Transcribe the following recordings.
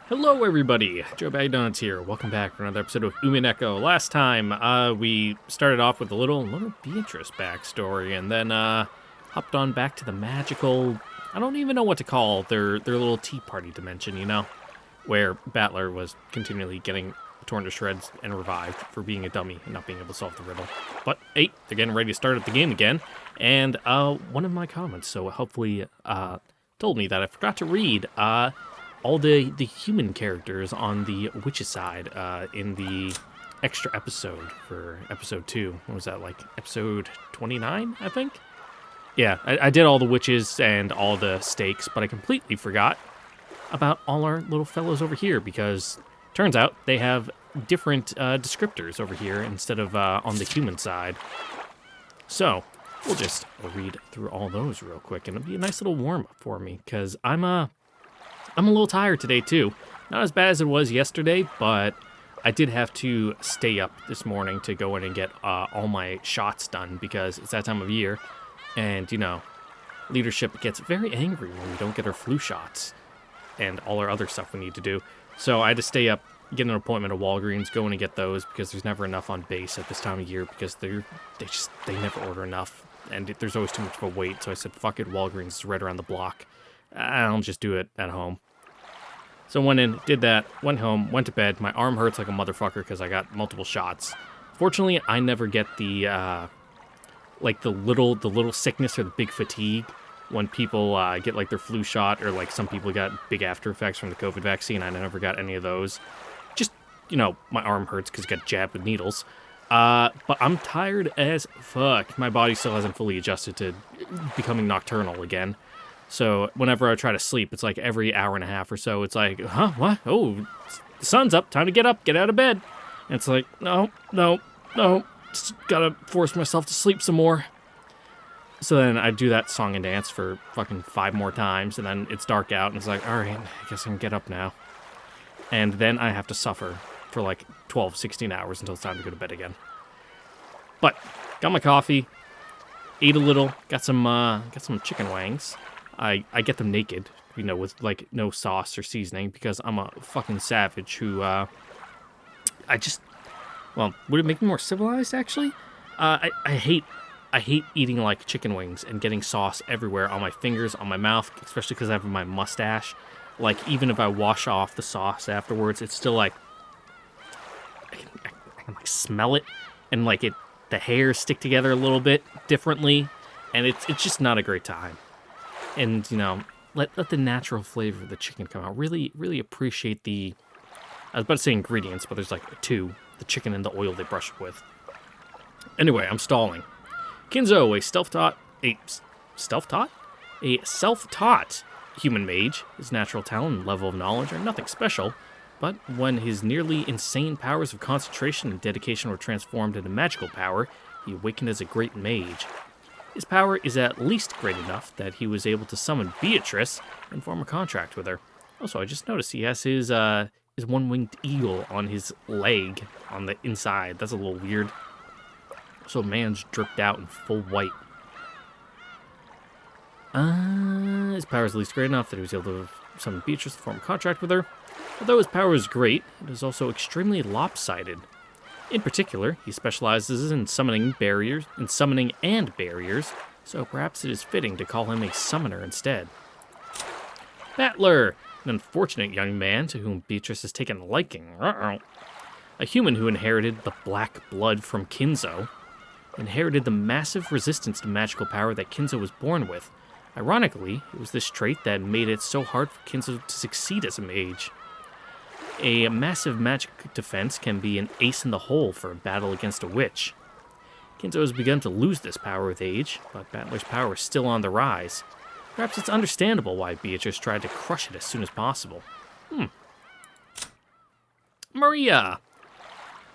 Hello everybody, Joe Bagdonuts here. Welcome back for another episode of Umineko. Last time, we started off with a little Beatrice backstory, and then, hopped on back to the magical, I don't even know what to call their little tea party dimension, you know? Where Battler was continually getting torn to shreds and revived for being a dummy and not being able to solve the riddle. But, hey, they're getting ready to start at the game again, and, one of my comments, so hopefully, told me that I forgot to read, all the human characters on the witch's side in the extra episode for episode 2. What was that, like episode 29, I think? Yeah, I did all the witches and all the stakes, but I completely forgot about all our little fellows over here because turns out they have different descriptors over here instead of on the human side. So we'll just read through all those real quick, and it'll be a nice little warm-up for me because I'm a little tired today, too. Not as bad as it was yesterday, but I did have to stay up this morning to go in and get all my shots done because it's that time of year. And, you know, leadership gets very angry when we don't get our flu shots and all our other stuff we need to do. So I had to stay up, get an appointment at Walgreens, go in and get those because there's never enough on base at this time of year because they never order enough. And there's always too much of a wait. So I said, fuck it, Walgreens is right around the block. I'll just do it at home. So went in, did that, went home, went to bed. My arm hurts like a motherfucker because I got multiple shots. Fortunately, I never get the little sickness or the big fatigue when people get like their flu shot, or like some people got big after effects from the COVID vaccine. I never got any of those. Just, you know, my arm hurts because I got jabbed with needles. But I'm tired as fuck. My body still hasn't fully adjusted to becoming nocturnal again. So whenever I try to sleep, it's like every hour and a half or so, it's like, huh, what? Oh, the sun's up, time to get up, get out of bed. And it's like, no, just gotta force myself to sleep some more. So then I do that song and dance for fucking 5 more times, and then it's dark out, and it's like, all right, I guess I can get up now. And then I have to suffer for like 12, 16 hours until it's time to go to bed again. But, got my coffee, ate a little, got some chicken wangs. I get them naked, you know, with, like, no sauce or seasoning, because I'm a fucking savage who, would it make me more civilized, actually? I hate eating, like, chicken wings and getting sauce everywhere on my fingers, on my mouth, especially because I have my mustache. Like, even if I wash off the sauce afterwards, it's still, like, I can like, smell it, and, like, the hairs stick together a little bit differently, and it's just not a great time. And, you know, let the natural flavor of the chicken come out. Really, really appreciate I was about to say ingredients, but there's like 2. The chicken and the oil they brush it with. Anyway, I'm stalling. Kinzo, a self-taught human mage. His natural talent and level of knowledge are nothing special, but when his nearly insane powers of concentration and dedication were transformed into magical power, he awakened as a great mage. His power is at least great enough that he was able to summon Beatrice and form a contract with her. Also, I just noticed he has his one-winged eagle on his leg on the inside. That's a little weird. So man's dripped out in full white. His power is at least great enough that he was able to summon Beatrice to form a contract with her. Although his power is great, it is also extremely lopsided. In particular, he specializes in summoning and barriers, so perhaps it is fitting to call him a summoner instead. Battler, an unfortunate young man to whom Beatrice has taken a liking. A human who inherited the black blood from Kinzo, inherited the massive resistance to magical power that Kinzo was born with. Ironically, it was this trait that made it so hard for Kinzo to succeed as a mage. A massive magic defense can be an ace in the hole for a battle against a witch. Kinzo has begun to lose this power with age, but Battler's power is still on the rise. Perhaps it's understandable why Beatrice tried to crush it as soon as possible. Maria,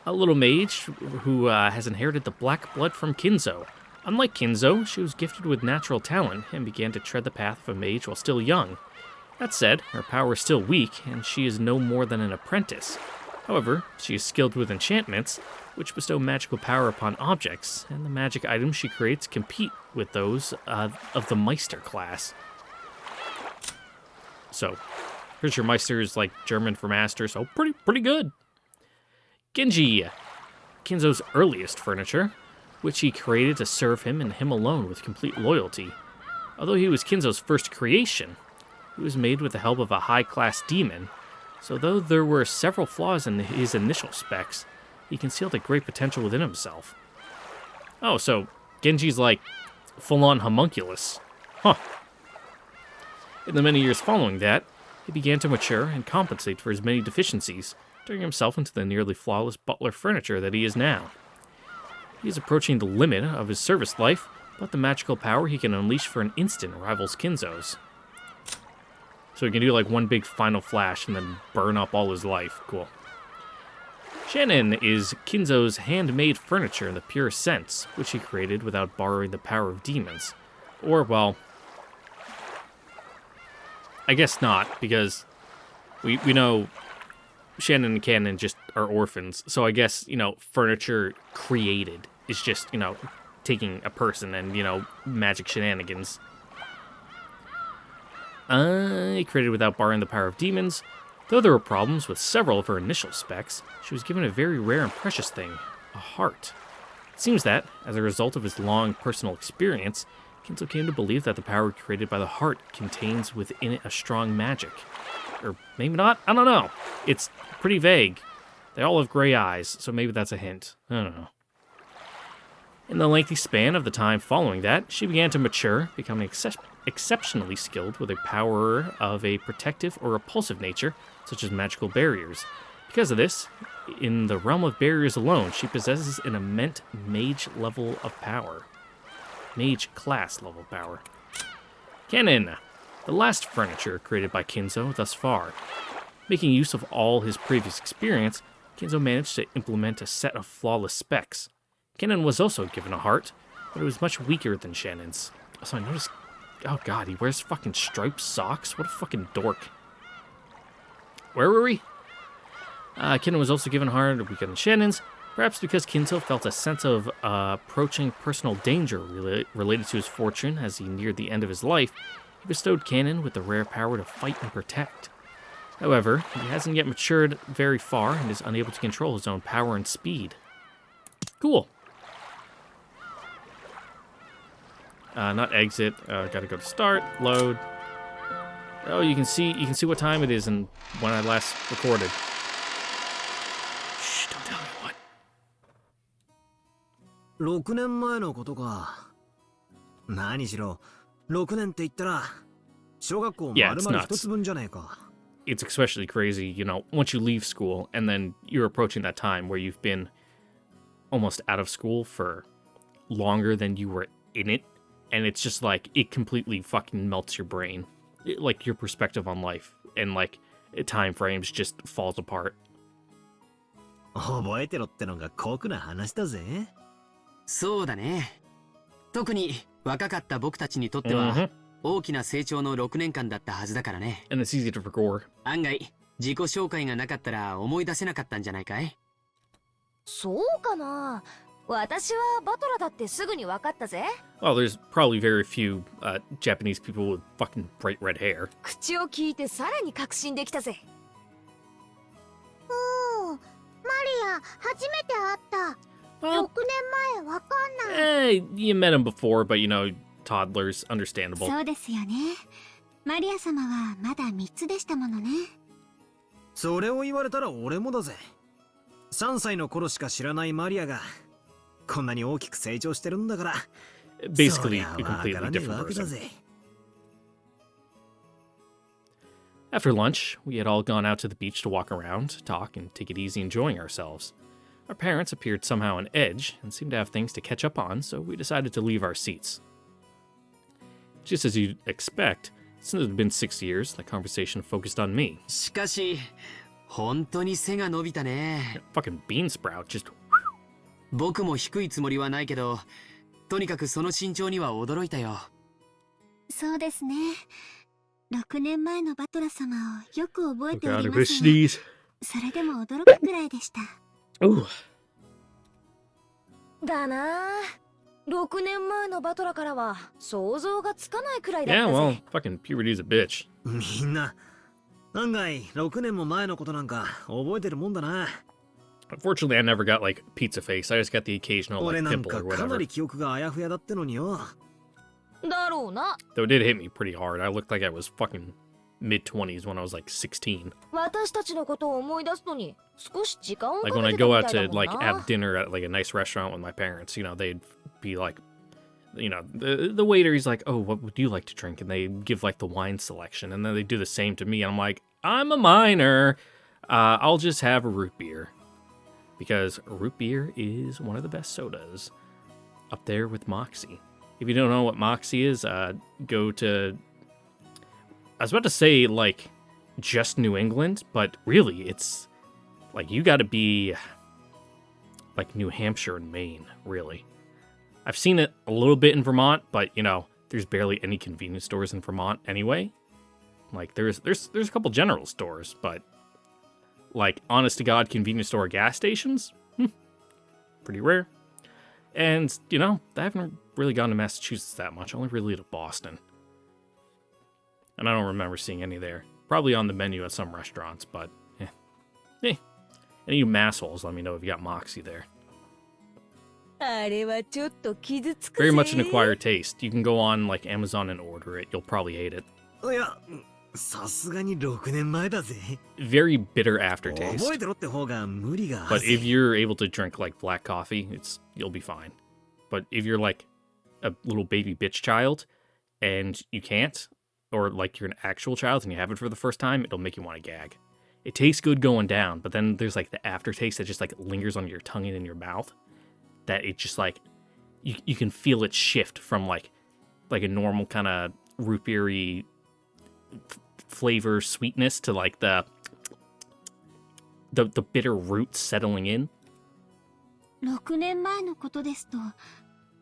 a little mage who has inherited the black blood from Kinzo. Unlike Kinzo, she was gifted with natural talent and began to tread the path of a mage while still young. That said, her power is still weak, and she is no more than an apprentice. However, she is skilled with enchantments, which bestow magical power upon objects, and the magic items she creates compete with those of the Meister class. So, Pretty sure Meister is like German for master, so pretty good. Genji, Kinzo's earliest furniture, which he created to serve him and him alone with complete loyalty. Although he was Kinzo's first creation, he was made with the help of a high-class demon, so though there were several flaws in his initial specs, he concealed a great potential within himself. Oh, so Genji's like full-on homunculus. Huh. In the many years following that, he began to mature and compensate for his many deficiencies, turning himself into the nearly flawless butler furniture that he is now. He is approaching the limit of his service life, but the magical power he can unleash for an instant rivals Kinzo's. So he can do like one big final flash and then burn up all his life. Cool. Shannon is Kinzo's handmade furniture in the purest sense, which he created without borrowing the power of demons. Or, well, I guess not, because we know Shannon and Cannon just are orphans, so I guess, furniture created is just, taking a person and, magic shenanigans. Created without borrowing the power of demons. Though there were problems with several of her initial specs, she was given a very rare and precious thing, a heart. It seems that, as a result of his long personal experience, Kinzo came to believe that the power created by the heart contains within it a strong magic. Or maybe not, I don't know. It's pretty vague. They all have gray eyes, so maybe that's a hint. I don't know. In the lengthy span of the time following that, she began to mature, becoming exceptionally skilled with a power of a protective or repulsive nature, such as magical barriers. Because of this, in the realm of barriers alone, she possesses an immense mage level of power. Mage class level power. Cannon, the last furniture created by Kinzo thus far. Making use of all his previous experience, Kinzo managed to implement a set of flawless specs. Cannon was also given a heart, but it was much weaker than Shannon's. So I noticed, oh god, he wears fucking striped socks? What a fucking dork. Where were we? Cannon was also given a heart weaker than Shannon's, perhaps because Kinzo felt a sense of approaching personal danger related to his fortune as he neared the end of his life. He bestowed Cannon with the rare power to fight and protect. However, he hasn't yet matured very far and is unable to control his own power and speed. Cool. Not exit. Gotta go to start, load. Oh, you can see what time it is and when I last recorded. Shh, don't tell anyone. 6年前のことか。何しろ、6年って言ったら、小学校丸々一つ分じゃねえか。It's especially crazy, once you leave school and then you're approaching that time where you've been almost out of school for longer than you were in it. And it's just like, it completely fucking melts your brain. Like, your perspective on life and, like, time frames just falls apart. 覚えてろってのが酷な話だぜ。そうだね。特に若かった僕たちにとっては、大きな成長の6年間だったはずだからね。And it's easy to forget. 案外、自己紹介がなかったら思い出せなかったんじゃないかい？そうかな。私はバトラだってすぐに分かったぜ。Well, there's probably very few Japanese people with fucking bright red hair. 口を聞いてさらに確信できたぜ。マリア、初めて会った。Well, 6年前わかんない。you met him before, but toddlers, understandable. そうですよね。マリア様はまだ3つでしたものね。それを言われたら俺もだぜ。3歳の頃しか知らないマリアがこんなに大きく成長してるんだから。Basically, a completely different person. After lunch, we had all gone out to the beach to walk around, talk, and take it easy enjoying ourselves. Our parents appeared somehow on edge and seemed to have things to catch up on, so we decided to leave our seats. Just as you'd expect, since it had been 6 years, the conversation focused on me. しかし、本当に背が伸びたね。Fucking bean sprout, just... 僕も低いつもりはないけど、とにかくその身長には驚いたよ。そうですね。6年前のバトラ様をよく覚えておりますが、それでも驚くくらいでした。だな。6年前のバトラからは想像がつかないくらいだった Yeah, ぜ。 well, fucking puberty's a bitch. みんな、案外6年も前のことなんか覚えてるもんだな。 Unfortunately, I never got, like, pizza face. I just got the occasional, 俺 like, なん pimple か or かな whatever. り記憶があやふやだってのによ。だろうな。 Though it did hit me pretty hard. I looked like I was fucking mid-20s when I was, like, 16. 私たちのことを思い出すのに少し時間をか Like, け when I てた go み out たい to, だもん like, な。 have dinner at, like, a nice restaurant with my parents, you know, they'd be like, you know, the waiter, he's like, oh, what would you like to drink? And they give, like, the wine selection. And then they do the same to me. And I'm like, I'm a minor. I'll just have a root beer. Because root beer is one of the best sodas. Up there with Moxie. If you don't know what Moxie is, go to... I was about to say, like, just New England, but really, it's... Like, you gotta be... like, New Hampshire and Maine, really. I've seen it a little bit in Vermont, but, you know, there's barely any convenience stores in Vermont anyway. Like, there's a couple general stores, but... like, honest-to-God convenience store gas stations? Pretty rare. And, you know, I haven't really gone to Massachusetts that much. Only really to Boston. And I don't remember seeing any there. Probably on the menu at some restaurants, but, eh. Any of you massholes, let me know if you got Moxie there. あれはちょっと傷つく Very ぜ。 much an acquired taste. You can go on, like, Amazon and order it. You'll probably hate it. いや、さすがに6年前だぜ。 Very bitter 覚 aftertaste. えてろって方が無理がある But ぜ。 if you're able to drink, like, black coffee, you'll be fine. But if you're, like, a little baby bitch child, and you can't, or, like, you're an actual child and you have it for the first time, it'll make you want to gag. It tastes good going down, but then there's, like, the aftertaste that just, like, lingers on your tongue and in your mouth. That it just, like, you can feel it shift from, like a normal kind of root beery flavor sweetness to, like, the bitter roots settling in. 6年前のことですと、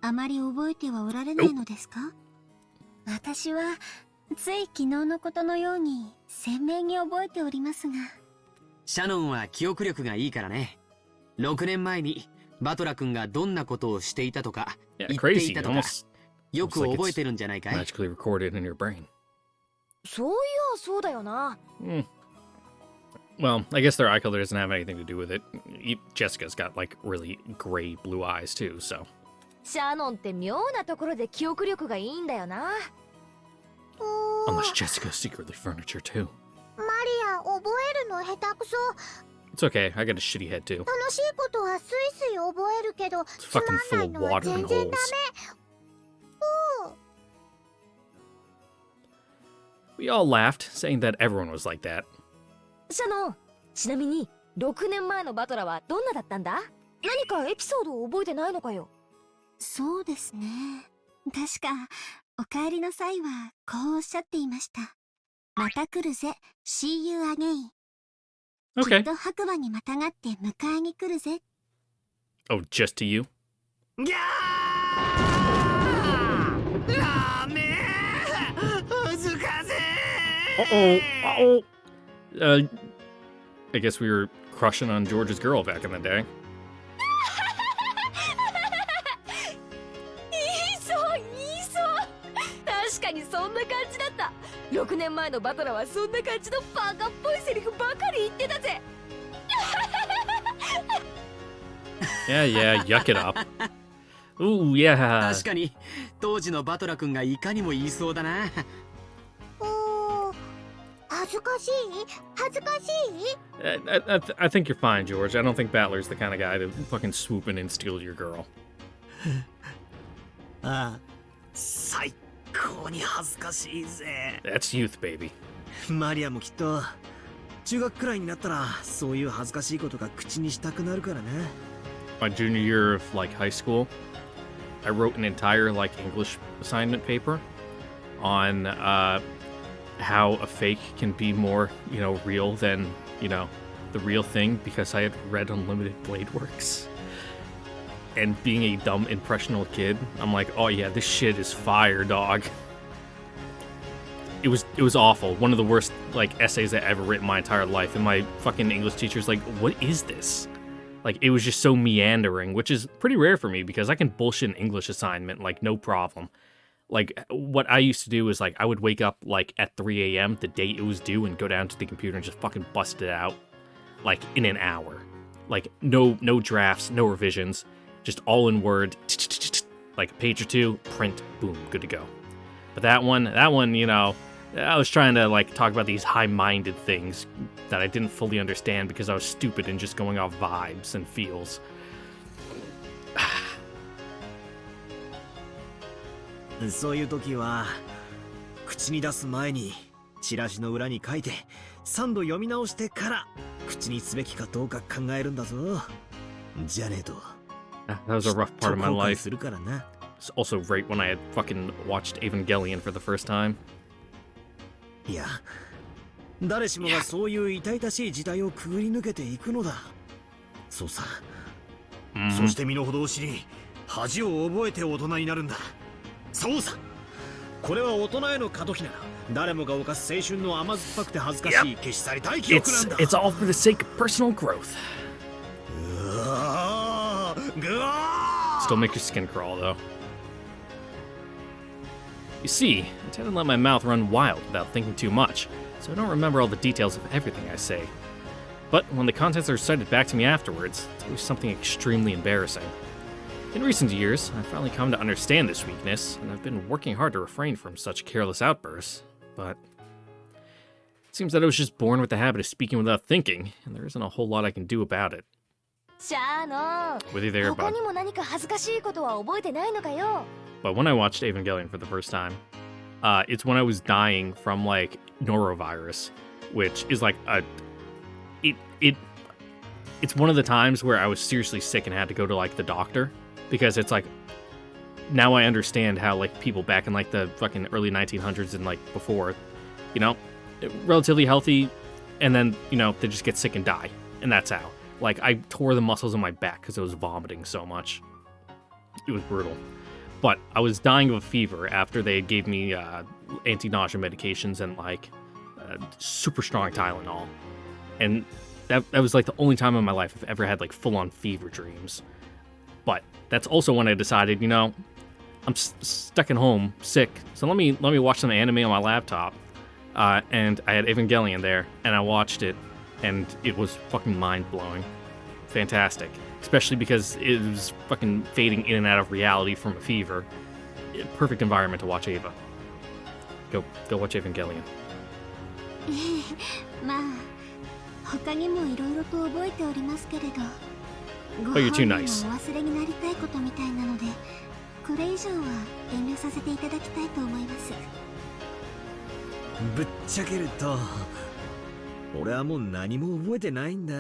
あまり覚えてはおられないのですか？私はつい昨日のことのように鮮明に覚えておりますが。シャノンは記憶力がいいからね。6年前にバトラ君がどんなことをしていたとか Yeah, 言って crazy. いたとか Almost よく like 覚 it's えてるんじゃないかい？ magically recorded in your brain. そういやそうだよな。 Well, I guess their eye color doesn't have anything to do with it. Jessica's got, like, really gray blue eyes, too, so. シャノンって妙なところで記憶力がいいんだよな。 Unless Jessica's secretly furniture, too. マリア、覚えるの下手くそ。 It's okay, I got a shitty head, too. 楽しいことはスイスイ覚えるけど、 It's fucking full of water and holes. We all laughed, saying that everyone was like that. シャノン、ちなみに6年前のバトラはどんなだったんだ？何かエピソードを覚えてないのかよ。そうですね。確か、お帰りの際はこうおっしゃっていました。また来るぜ、See you again。き Okay. っと白馬にまたがって迎えに来るぜ。Oh, just to you? ギャーラーメンずかぜ Uh-oh. I guess we were crushing on George's girl back in the day. 言いそう言いそう。確かにそんな感じだった。6年前のバトラはそんな感じのバカっぽいセリフばかり言ってたぜ。 Yeah, yuck it up. Ooh, yeah. 確かに当時のバトラ君がいかにも言いそうだな。恥ずかしい恥ずかしい I think you're fine, George. I don't think Battler's the kind of guy to fucking swoop in and steal your girl. ああ、最高に恥ずかしいぜ。 That's youth, baby. マリアもきっと中学くらいになったらそういう恥ずかしいことが口にしたくなるからね。 My junior year of, like, high school, I wrote an entire, like, English assignment paper on, how a fake can be more, you know, real than, you know, the real thing because I had read Unlimited Blade Works. And being a dumb, impressionable kid, I'm like, oh yeah, this shit is fire, dog. It was awful. One of the worst, like, essays I've ever written my entire life. And my fucking English teacher's like, what is this? Like, it was just so meandering, which is pretty rare for me because I can bullshit an English assignment, like, no problem. Like, what I used to do is, like, I would wake up, like, at 3 a.m. the day it was due and go down to the computer and just fucking bust it out, like, in an hour. Like, no drafts, no revisions, just all in Word, like a page or two, print, boom, good to go. But that one, you know, I was trying to, like, talk about these high-minded things that I didn't fully understand because I was stupid and just going off vibes and feels. そういう時は口に出す前にチラシの裏に書いて3度読み直してから口にすべきかどうか考えるんだぞ。じゃねえと。That was a rough part of my 後悔 life. するからな。 It's also right when I had fucking watched Evangelion for the first time. いや、誰しもがそういう痛々しい時代をくぐり抜けていくのだ。そうさ。そして身の程を知り、恥を覚えて大人になるんだ。そうさ。これは大人への過渡期なら、誰もが犯す青春の甘酸っぱくて恥ずかしい消し去りたい記憶なんだ。It's all for the sake of personal growth. うわー、ぐわー。 Still make your skin crawl though. You see, I tend to let my mouth run wild without thinking too much, so I don't remember all the details of everything I say. But when the contents are recited back to me afterwards, it's always something extremely embarrassing. In recent years, I've finally come to understand this weakness, and I've been working hard to refrain from such careless outbursts, but it seems that I was just born with the habit of speaking without thinking, and there isn't a whole lot I can do about it. じゃあの With you there, 他 bud. にも何か恥ずかしいことは覚えてないのかよ。 But when I watched Evangelion for the first time, it's when I was dying from, like, norovirus, which is like it's one of the times where I was seriously sick and had to go to, like, the doctor, because it's like, now I understand how, like, people back in, like, the fucking early 1900s and, like, before, you know, relatively healthy, and then, you know, they just get sick and die, and that's how. Like, I tore the muscles in my back because I was vomiting so much. It was brutal. But I was dying of a fever after they gave me anti-nausea medications and, like, super strong Tylenol. And that was, like, the only time in my life I've ever had, like, full-on fever dreams. But that's also when I decided, you know, I'm stuck at home, sick, so let me watch some anime on my laptop. And I had Evangelion there, and I watched it, and it was fucking mind-blowing. Fantastic. Especially because it was fucking fading in and out of reality from a fever. Perfect environment to watch Eva. Go watch Evangelion. まあ他にもいろいろと覚えておりますけれど、ご But you're 本 too 人もお nice. 忘れになりたいことみたいなので、これ以上は遠慮させていただきたいと思います。ぶっちゃけると、俺はもう何も覚えてないんだ。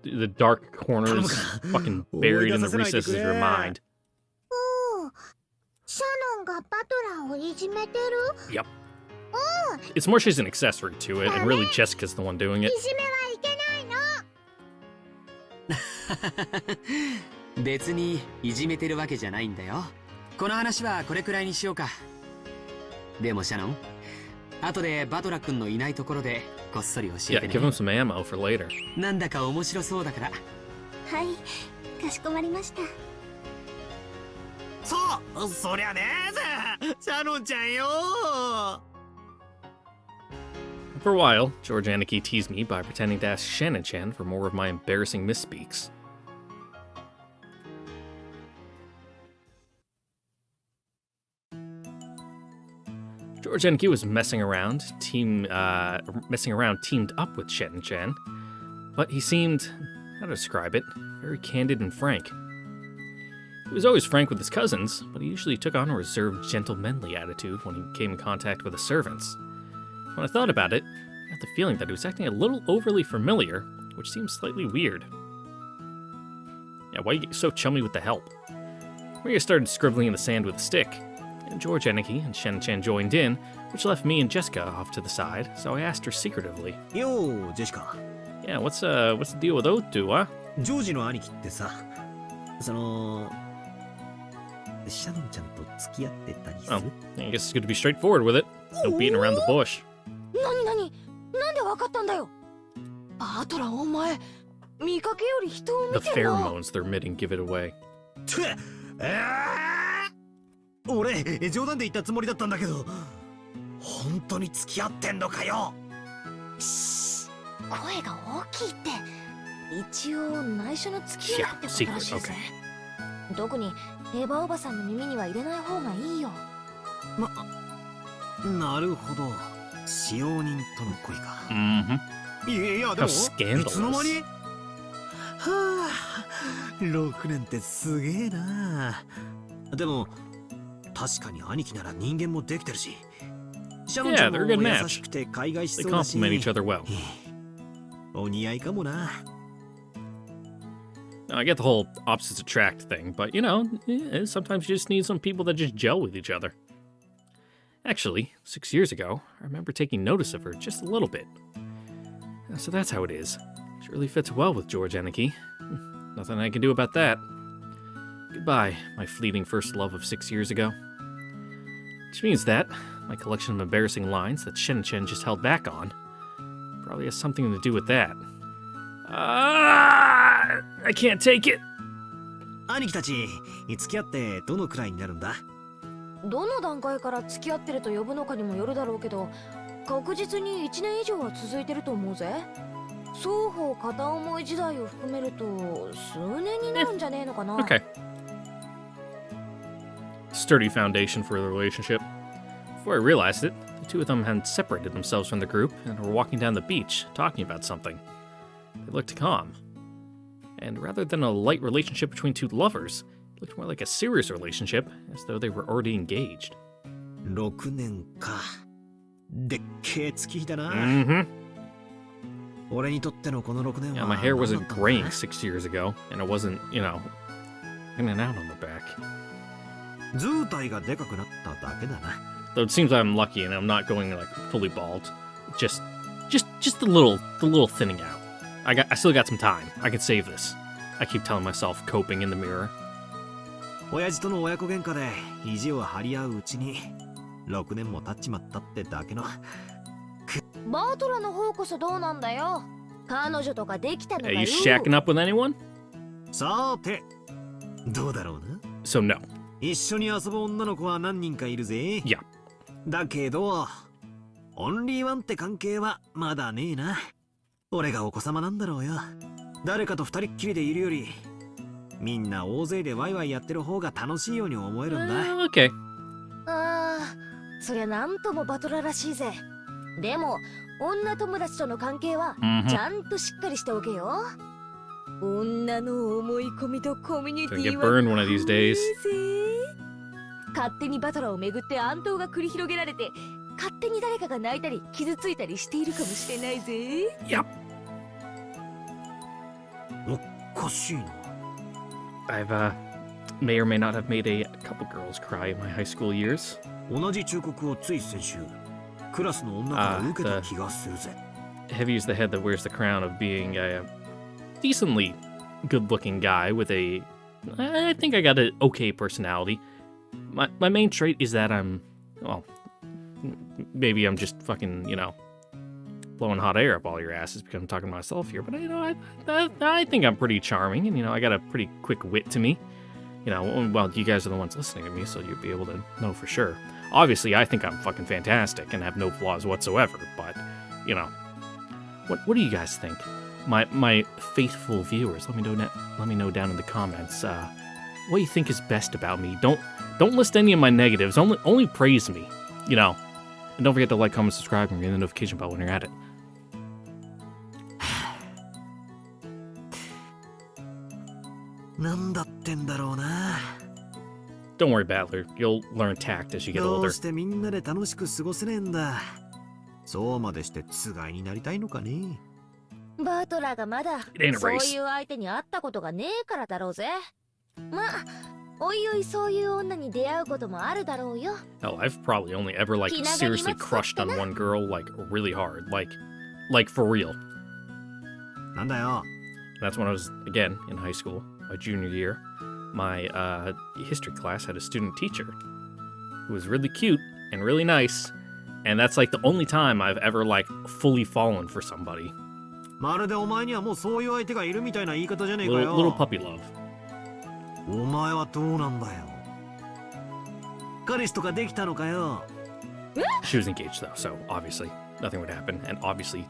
The dark corners fucking buried in the recesses of your mind. おお、シャノンがバトラーをいじめてる？ Yep. It's more she's an accessory to it, and really Jessica's the one doing it. いじめはいけないの。別にいじめてるわけじゃないんだよ。この話はこれくらいにしようか。でもシャノン、後でバトラ君のいないところでこっそり教え Yeah, てね。 give him some ammo for later. なんだか面白そうだから。はい、かしこまりました。そう、そりゃねえぜ、シャノンちゃんよ。 For a while, George Aniki teased me by pretending to ask Shannon-chan for more of my embarrassing misspeaks. George Aniki was messing around teamed up with Shannon-chan, but he seemed, how to describe it, very candid and frank. He was always frank with his cousins, but he usually took on a reserved, gentlemanly attitude when he came in contact with the servants. When I thought about it, I got the feeling that he was acting a little overly familiar, which seems slightly weird. Yeah, why you get so chummy with the help? Maria started scribbling in the sand with a stick, and George Aniki and Shen-chan joined in, which left me and Jessica off to the side, so I asked her secretively. よー、ジェシカ。 Yeah, what's the deal with those two, huh? ジョージの兄貴ってさ、そのシャノンちゃんと付き合ってたりする？ Oh, I guess it's good to be straightforward with it. No beating around the bush. なんでわかったんだよ。バトラーお前、見かけより人を The 見てるな。 pheromones they're emitting give it away. 俺冗談で言ったつもりだったんだけど、本当に付き合ってんのかよ。声が大きいって。一応内緒の付き合いってことらしいぜ。特にエヴァおばさんの耳には入れない方がいいよ。なるほど、使用人との恋か。いやでもいつの間に。はあ、6年ってすげえな。でも確かに兄貴なら人間もできてるし、シャノンちゃんも優しくて海外しそうだし、お似合いかもな。I get the whole opposites attract thing, but you know, sometimes you just need some people that just gel with each other. Actually, 6 years ago, I remember taking notice of her just a little bit. So that's how it is. She really fits well with George Aniki. Nothing I can do about that. Goodbye, my fleeting first love of 6 years ago. Which means that my collection of embarrassing lines that Shen-Chen just held back on probably has something to do with that. I can't take it. 兄貴たち、付き合ってどのくらいになるんだ？どの段階から付き合ってると呼ぶのかにもよるだろうけど、確実に1年以上は続いてると思うぜ。双方片思い時代を含めると数年になるんじゃねえのかな。Okay. Sturdy foundation for the relationship. Before I realized it, the two of them had separated themselves from the group and were walking down the beach, talking about something. They looked calm. And rather than a light relationship between two lovers, it looked more like a serious relationship, as though they were already engaged. 6年か。でっけえ月日だな。俺にとってのこの6年は。Yeah, my hair wasn't graying 6 years ago, and it wasn't, you know, in and out on the back. 図体がでかくなっただけだな。Though it seems I'm lucky and I'm not going like fully bald. Just the little thinning out. I still got some time. I can save this. I keep telling myself, coping in the mirror. 親父との親子喧嘩で意地を張り合ううちに6年も経っちまったってだけの。バートラの方こそどうなんだよ。彼女とかできたのかよ。Are you shacking up with anyone? さて、どうだろうな。So no. 一緒に遊ぶ女の子は何人かいるぜ。Yeah. だけど、オンリーワンって関係はまだねえな。俺がお子様なんだろうよ。誰かと二人っきりでいるより、みんな大勢でワイワイやってる方が楽しいように思えるんだ。Okay. そりゃなんともバトラらしいぜ。でも、女友達との関係はちゃんとしっかりしておけよ。女の思い込みとコミュニティは怖いぜ。勝手にバトラを巡って暗闘が繰り広げられて、勝手に誰かが泣いたり傷ついたりしているかもしれないぜ。Yep. おかしいな。I've may or may not have made a couple girls cry in my high school years. 同じ忠告をつい先週クラスの女から受けた気がするぜ。Heavy is the head that wears the crown of being a decently good-looking guy with a, I think I got an okay personality. My main trait is that I'm, well, maybe I'm just fucking, you know, blowing hot air up all your asses because I'm talking to myself here. But, you know, I think I'm pretty charming, and, you know, I got a pretty quick wit to me. You know, well, you guys are the ones listening to me, so you'll be able to know for sure. Obviously, I think I'm fucking fantastic and have no flaws whatsoever, but, you know, what do you guys think? My faithful viewers, let me know down in the comments what you think is best about me. Don't list any of my negatives. Only praise me, you know. And don't forget to like, comment, subscribe, and ring the notification bell when you're at it. なんだってんだろうな。Don't worry, Battler. You'll learn tact as you get ど older. うしてみんなで楽しく過ごせねえんだ。そうまでしてつがいになりたいのかね。バートラがまだ It ain't a そう race. いう相手に会ったことがねえからだろうぜ。まあ、おいおいそういう女に出会うこともあるだろうよ。Hell, I've probably only ever like seriously crushed on one girl like really hard, like for real. なんだよ。 That's when I was again in high school, my junior year. My history class had a student teacher who was really cute and really nice, and that's like the only time I've ever like fully fallen for somebody. まるでお前にはもうそういう相手がいるみたいな言い方じゃねえかよ。Little puppy love. お前はどうなんだよ。彼氏とかできたのかよ。 She was engaged though, so obviously nothing would happen, and obviously,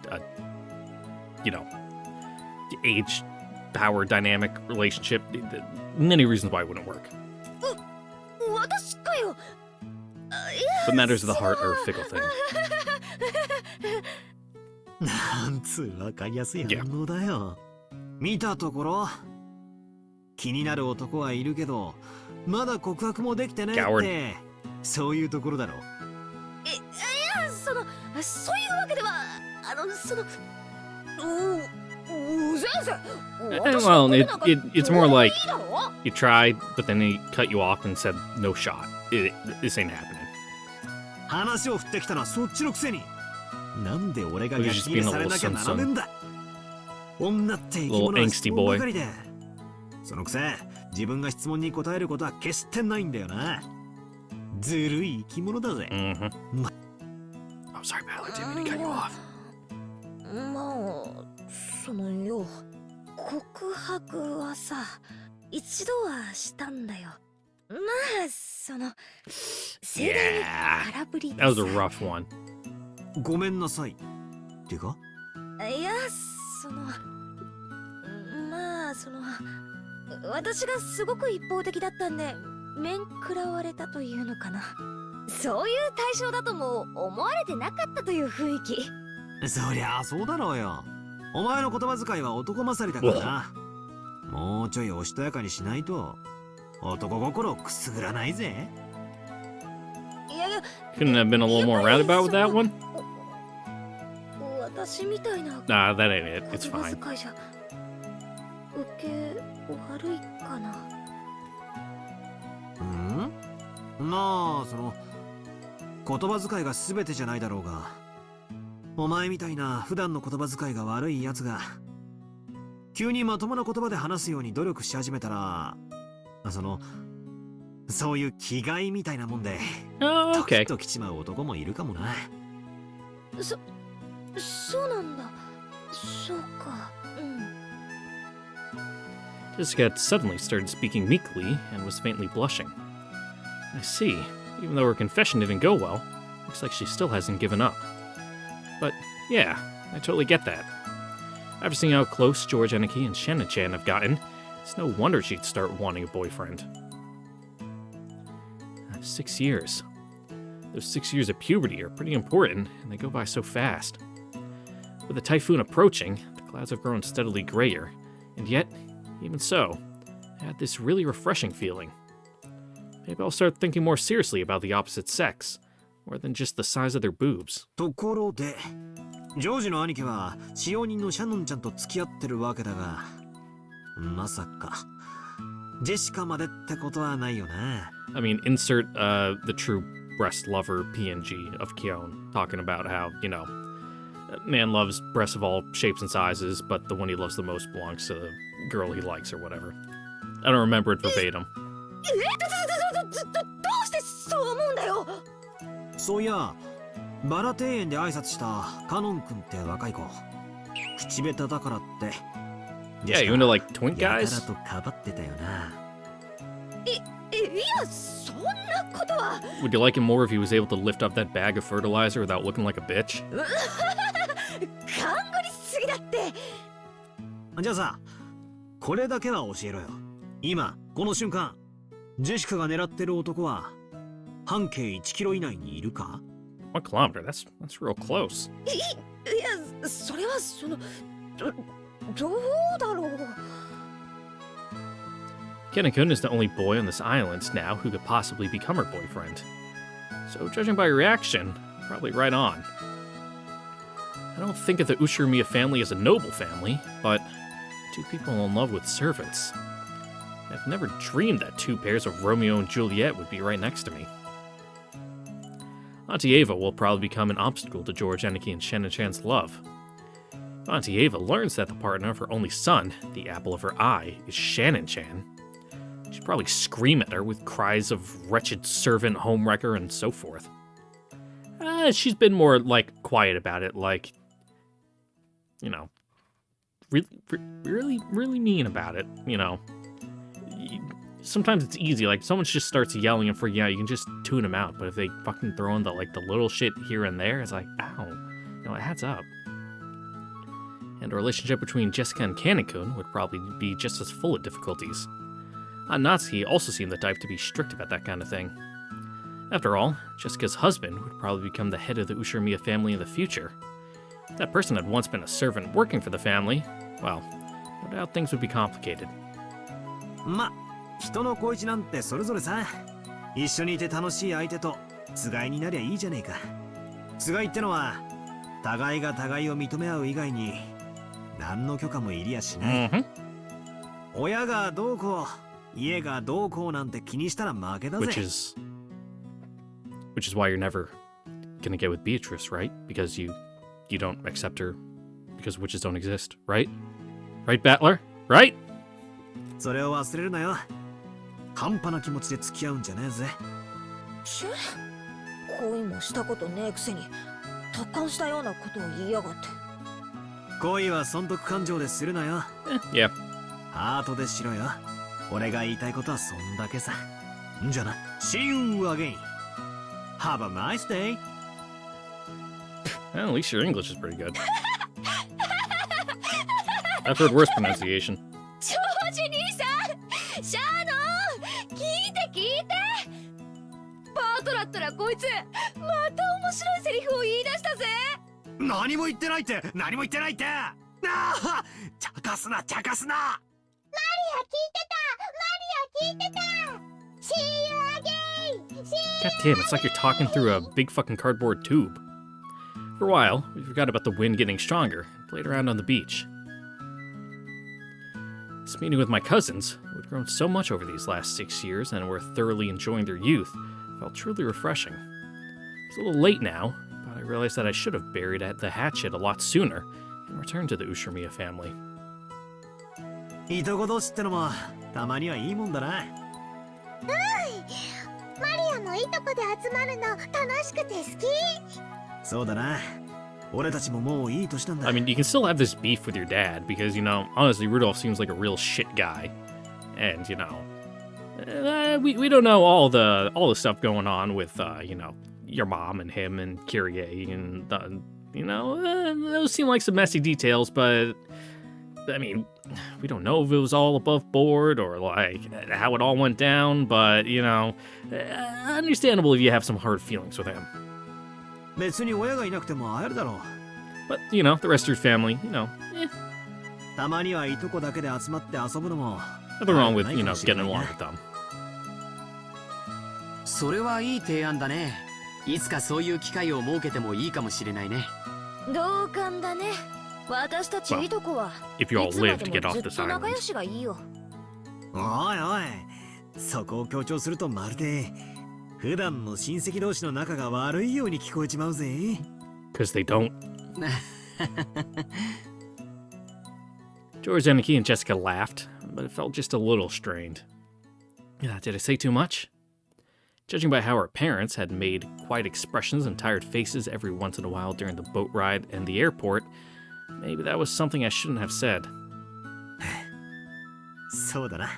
you know, the age, power dynamic relationship, many reasons why it wouldn't work. 私かよ。 But matters of the heart are a fickle thing. なんつうわかりやすい反応だよ。見たところ気になる男はいるけどまだ告白もできてないってそういうところだろ。いや、そういうわけでは、Well, it's more like you tried, but then he cut you off and said no shot. This ain't happening. 話を振ってきたのはそっちのくせになんで俺が逆切れされなきゃならねえんだ。女って生き物は質問ばかりでそのくせ自分が質問に答えることは決してないんだよな。ずるい生き物だぜ。I'm sorry, pal. I didn't mean to cut you off. まあ、そのよ、告白はさ、一度はしたんだよ。まあ、盛大に空振りで That さ。 was a rough one. ごめんなさい。ってかいや、まあ、私がすごく一方的だったんで、面食らわれたというのかな。そういう対象だとも思われてなかったという雰囲気。そりゃあそうだろうよ。お前の言葉遣いは男勝りだからな。もうちょいおしとやかにしないと男心をくすぐらないぜ。いやいや、 Couldn't have been a little more roundabout with that one? 私みたいな Nah, that ain't it. It's 言 fine. 葉遣いじゃ受け悪いかな。まあ言葉遣いが全てじゃないだろうがお前みたいな普段の言葉遣いが悪いやつが急にまともな言葉で話すように努力し始めたらそういう気概みたいなもんで Oh, ドキ okay. ッときちまう男もいるかもな。そうなんだ。そうか。Jessica suddenly started speaking meekly and was faintly blushing. I see. Even though her confession didn't go well, looks like she still hasn't given up. But, yeah, I totally get that. After seeing how close George Eniki and Shannon-chan have gotten, it's no wonder she'd start wanting a boyfriend. 6 years. Those 6 years of puberty are pretty important, and they go by so fast. With the typhoon approaching, the clouds have grown steadily grayer, and yet, even so, I had this really refreshing feeling. Maybe I'll start thinking more seriously about the opposite sex, more than just the size of their boobs. ところでジョージの兄貴は使用人のシャノンちゃんと付き合ってるわけだがまさかジェシカまでってことはないよな。 I mean, insert the true breast lover PNG of Kyon, talking about how, you know, man loves breasts of all shapes and sizes, but the one he loves the most belongs to the girl he likes or whatever. I don't remember it verbatim. どうしてそう思うんだよ。そういやバラ庭園で挨拶したカノン君って若い子口下手だからって Yeah, you into like twink や guys? たらとかばってたよな。いや、そんなことは。 Would you like him more if he was able to lift up that bag of fertilizer without looking like a bitch? 勘繰りすぎだって。じゃあさこれだけは教えろよ。今この瞬間ジェシカが狙ってる男は半径1キロ以内にいるか？ 1 kilometer, that's real close. いや、それはどうだろう。 Ken-kun is the only boy on this island now who could possibly become her boyfriend. So, judging by your reaction, probably right on. I don't think of the Ushiromiya family as a noble family, but two people in love with servants. I've never dreamed that 2 pairs of Romeo and Juliet would be right next to me. Auntie Ava will probably become an obstacle to George Eniki and Shannon-chan's love. If Auntie Ava learns that the partner of her only son, the apple of her eye, is Shannon-chan, she'd probably scream at her with cries of wretched servant, homewrecker, and so forth. She's been more, quiet about it, you know, really mean about it, you know. sometimes it's easy. Like, someone just starts yelling and freaking out, you can just tune them out. But if they fucking throw in the little shit here and there, it's like, ow. You know, it adds up. And a relationship between Jessica and Kanekun would probably be just as full of difficulties. Natsuki also seemed the type to be strict about that kind of thing. After all, Jessica's husband would probably become the head of the Ushirimiya family in the future. If that person had once been a servant working for the family, well, no doubt things would be complicated. ま、人の恋路なんてそれぞれさ。一緒にいて楽しい相手とつがいになりゃいいじゃねえか。つがいってのは互いが互いを認め合う以外に何の許可もいりやしない。親がどうこう、家がどうこうなんて気にしたら負けだぜ。Which is why you're never gonna get with Beatrice, right? Because you don't accept her because witches don't exist, right? Right, Battler? Right? それを忘れるなよ。半端な気持ちで付き合うんじゃねえぜ。ちゅ、恋もしたことねえくせに達観したようなことを言いやがって。恋は損得感情でするなよ。Yeah. ハートでしろよ。俺が言いたいことはそんだけさ。んじゃな。See you again. Have a nice day. Well, at least your English is pretty good. I've heard worse pronunciation. 長寿兄さん、シャーノン、聞いて聞いて。パートだったらこいつまた面白いセリフを言い出したぜ。何も言ってないって何も言ってないって。ああ、茶化すな茶化すな。マリア聞いてた。マリア聞いてた。See you again. God damn, it's like you're talking through a big fucking cardboard tube. For a while, we forgot about the wind getting stronger and played around on the beach. This meeting with my cousins, who had grown so much over these last 6 years and were thoroughly enjoying their youth, felt truly refreshing. It's a little late now, but I realized that I should have buried the hatchet a lot sooner and returned to the Ushirimiya family. いとこ同士ってのもたまにはいいもんだな。マリアもいとこで集まるの楽しくて好き。そうだな。俺たちももういい年なんだ。I mean, you can still have this beef with your dad because, you know, honestly, Rudolph seems like a real shit guy. And, you know, we don't know all the stuff going on with, you know, your mom and him and Kyrie and, you know, those seem like some messy details, but, I mean, we don't know if it was all above board or, like, how it all went down, but, you know, understandable if you have some hard feelings with him. 別に親がいなくても会えるだろう。 But, you know, the rest of your family, you know, たまにはいとこだけで集まって遊ぶのも nothing wrong with, you know, getting along with them. それはいい提案だね。いつかそういう機会を設けてもいいかもしれないね。同感だね。私たちいとこは If you all いつま live で to も get off ずっ this と仲 island. 良しがいいよ。おいおい、そこを強調するとまるで普段の親戚同士の仲が悪いように聞こえちまうぜ。 Because they don't. George, Aniki, and Jessica laughed, but it felt just a little strained. Did I say too much? Judging by how her parents had made quiet expressions and tired faces every once in a while during the boat ride and the airport, maybe that was something I shouldn't have said. そうだな。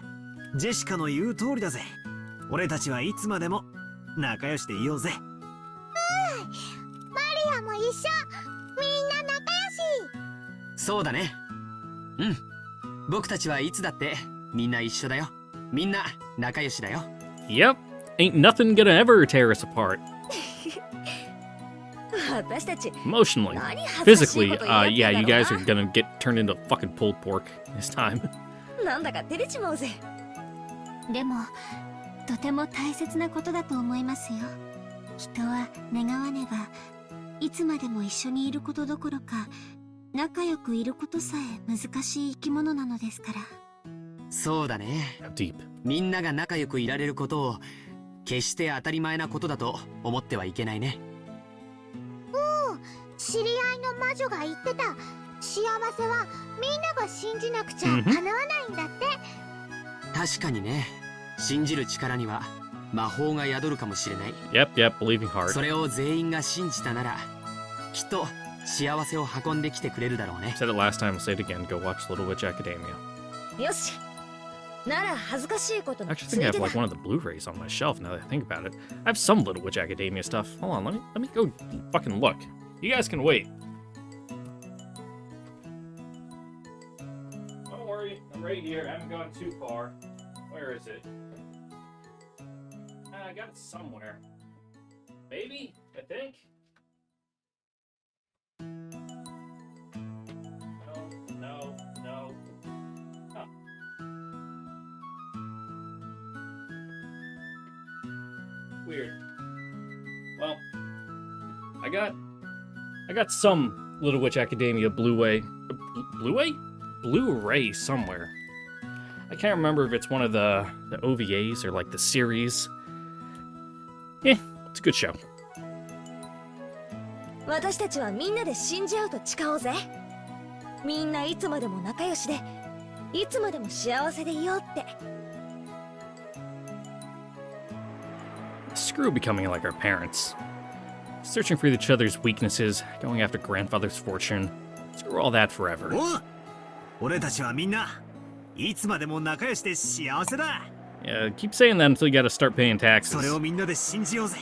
ジェシカの言う通りだぜ。俺たちはいつまでも仲良しでいようぜ。マリアも一緒。みんな仲良し。そうだね。うん。僕たちはいつだってみんな一緒だよ。みんな仲良しだよ。Yep, ain't nothing gonna ever tear us apart. 私たち Emotionally, 何恥ずかしい physically, こと言い合って yeah, んだ you ろう guys are gonna get turned into fucking pulled pork this time. なんだか照れちまうぜ。でもとても大切なことだと思いますよ。人は願わねばいつまでも一緒にいることどころか仲良くいることさえ難しい生き物なのですから。そうだね。Deep. みんなが仲良くいられることを決して当たり前なことだと思ってはいけないね。知り合いの魔女が言ってた。幸せはみんなが信じなくちゃ叶わないんだって。確かにね。信じる力には魔法が宿るかもしれない。Yep, believing hard. それを全員が信じたならきっと幸せを運んできてくれるだろうね。 Said it last time, I'll say it again. Go watch Little Witch Academia. よし、なら恥ずかしいことの I つ actually い think I で have だ like one of the Blu-rays on my shelf now that I think about it. I have some Little Witch Academia stuff. Hold on, let me go fucking look. You guys can wait. Don't worry, I'm right here. I haven't gone too far. Where is it? I got it somewhere. Maybe? I think? No. Huh. Weird. Well, I got some Little Witch Academia Blu-ray somewhere. I can't remember if it's one of the OVAs or like the series. Yeah, it's a good show. 私たちはみんなで信じ合うと誓おうぜ。みんないつまでも仲良しで、いつまでも幸せでいようって。Screw becoming like our parents. Searching for each other's weaknesses, going after grandfather's fortune. Screw all that forever. お俺たちはみんないつまでも仲良しで幸せだ。 Yeah, keep saying that until you gotta start paying それ taxes. をみんなで信じようぜ。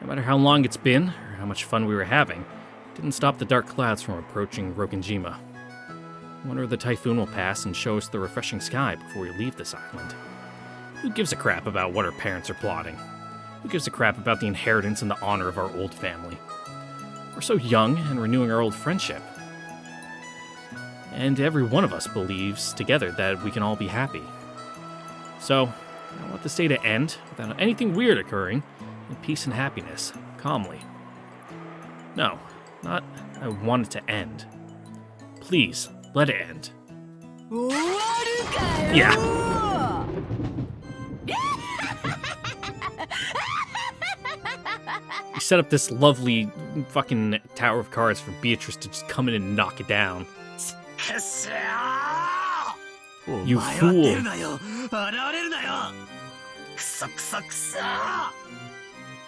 No matter how long it's been, or how much fun we were having, it didn't stop the dark clouds from approaching Rokenjima. I wonder if the typhoon will pass and show us the refreshing sky before we leave this island. Who gives a crap about what our parents are plotting? Who gives a crap about the inheritance and the honor of our old family? We're so young and renewing our old friendship. And every one of us believes together that we can all be happy. So, I want this day to end without anything weird occurring, in peace and happiness, calmly. No, not I want it to end. Please, let it end. Yeah. You set up this lovely fucking tower of cards for Beatrice to just come in and knock it down. You お前は fool. 出るなよ。現れるなよ。くそくそくそ。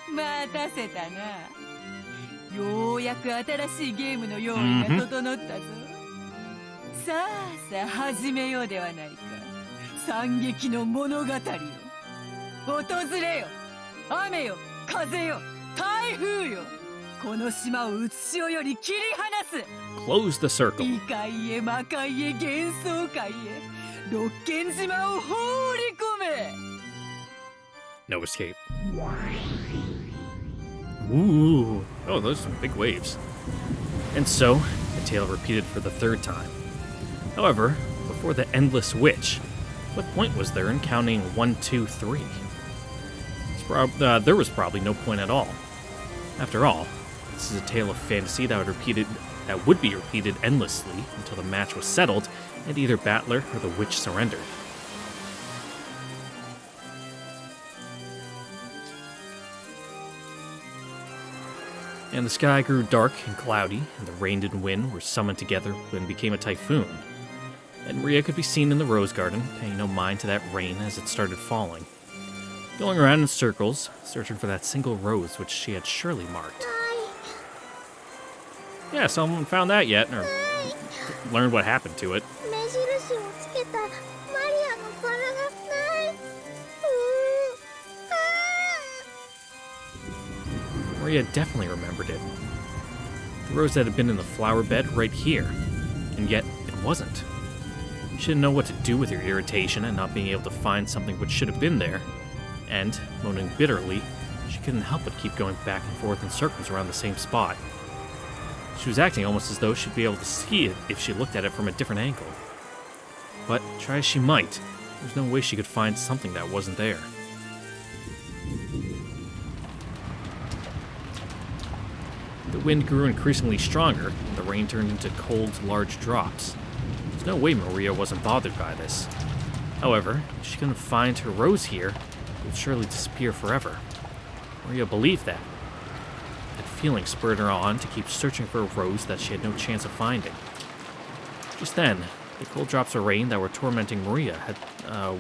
待たせたな。ようやく新しいゲームの用意が整ったぞ。さあさあ始めようではないか。惨劇の物語よ。訪れよ。雨よ、風よ、台風よ。この島をうつしおより切り離す。 Close the circle. 異界へ魔界へ幻想界へ六軒島を放り込め。 No escape. Ooh. Oh, those are some big waves. And so, the tale repeated for the third time. However, before the Endless Witch, what point was there in counting 1, 2, 3? There was probably no point at all. After all, this is a tale of fantasy that would be repeated endlessly until the match was settled and either battler or the witch surrendered. And the sky grew dark and cloudy, and the rain and wind were summoned together and became a typhoon. And Maria could be seen in the rose garden, paying no mind to that rain as it started falling, going around in circles, searching for that single rose which she had surely marked. Yeah, someone found that yet, or learned what happened to it. 目印をつけたマリアのバラがない。Maria definitely remembered it. The rose that had been in the flower bed right here, and yet it wasn't. She didn't know what to do with her irritation and not being able to find something which should have been there, and, moaning bitterly, she couldn't help but keep going back and forth in circles around the same spot. She was acting almost as though she'd be able to see it if she looked at it from a different angle. But, try as she might, there was no way she could find something that wasn't there. The wind grew increasingly stronger, and the rain turned into cold, large drops. There's no way Maria wasn't bothered by this. However, if she couldn't find her rose here, it would surely disappear forever. Maria believed that. That feeling spurred her on to keep searching for a rose that she had no chance of finding. Just then, the cold drops of rain that were tormenting Maria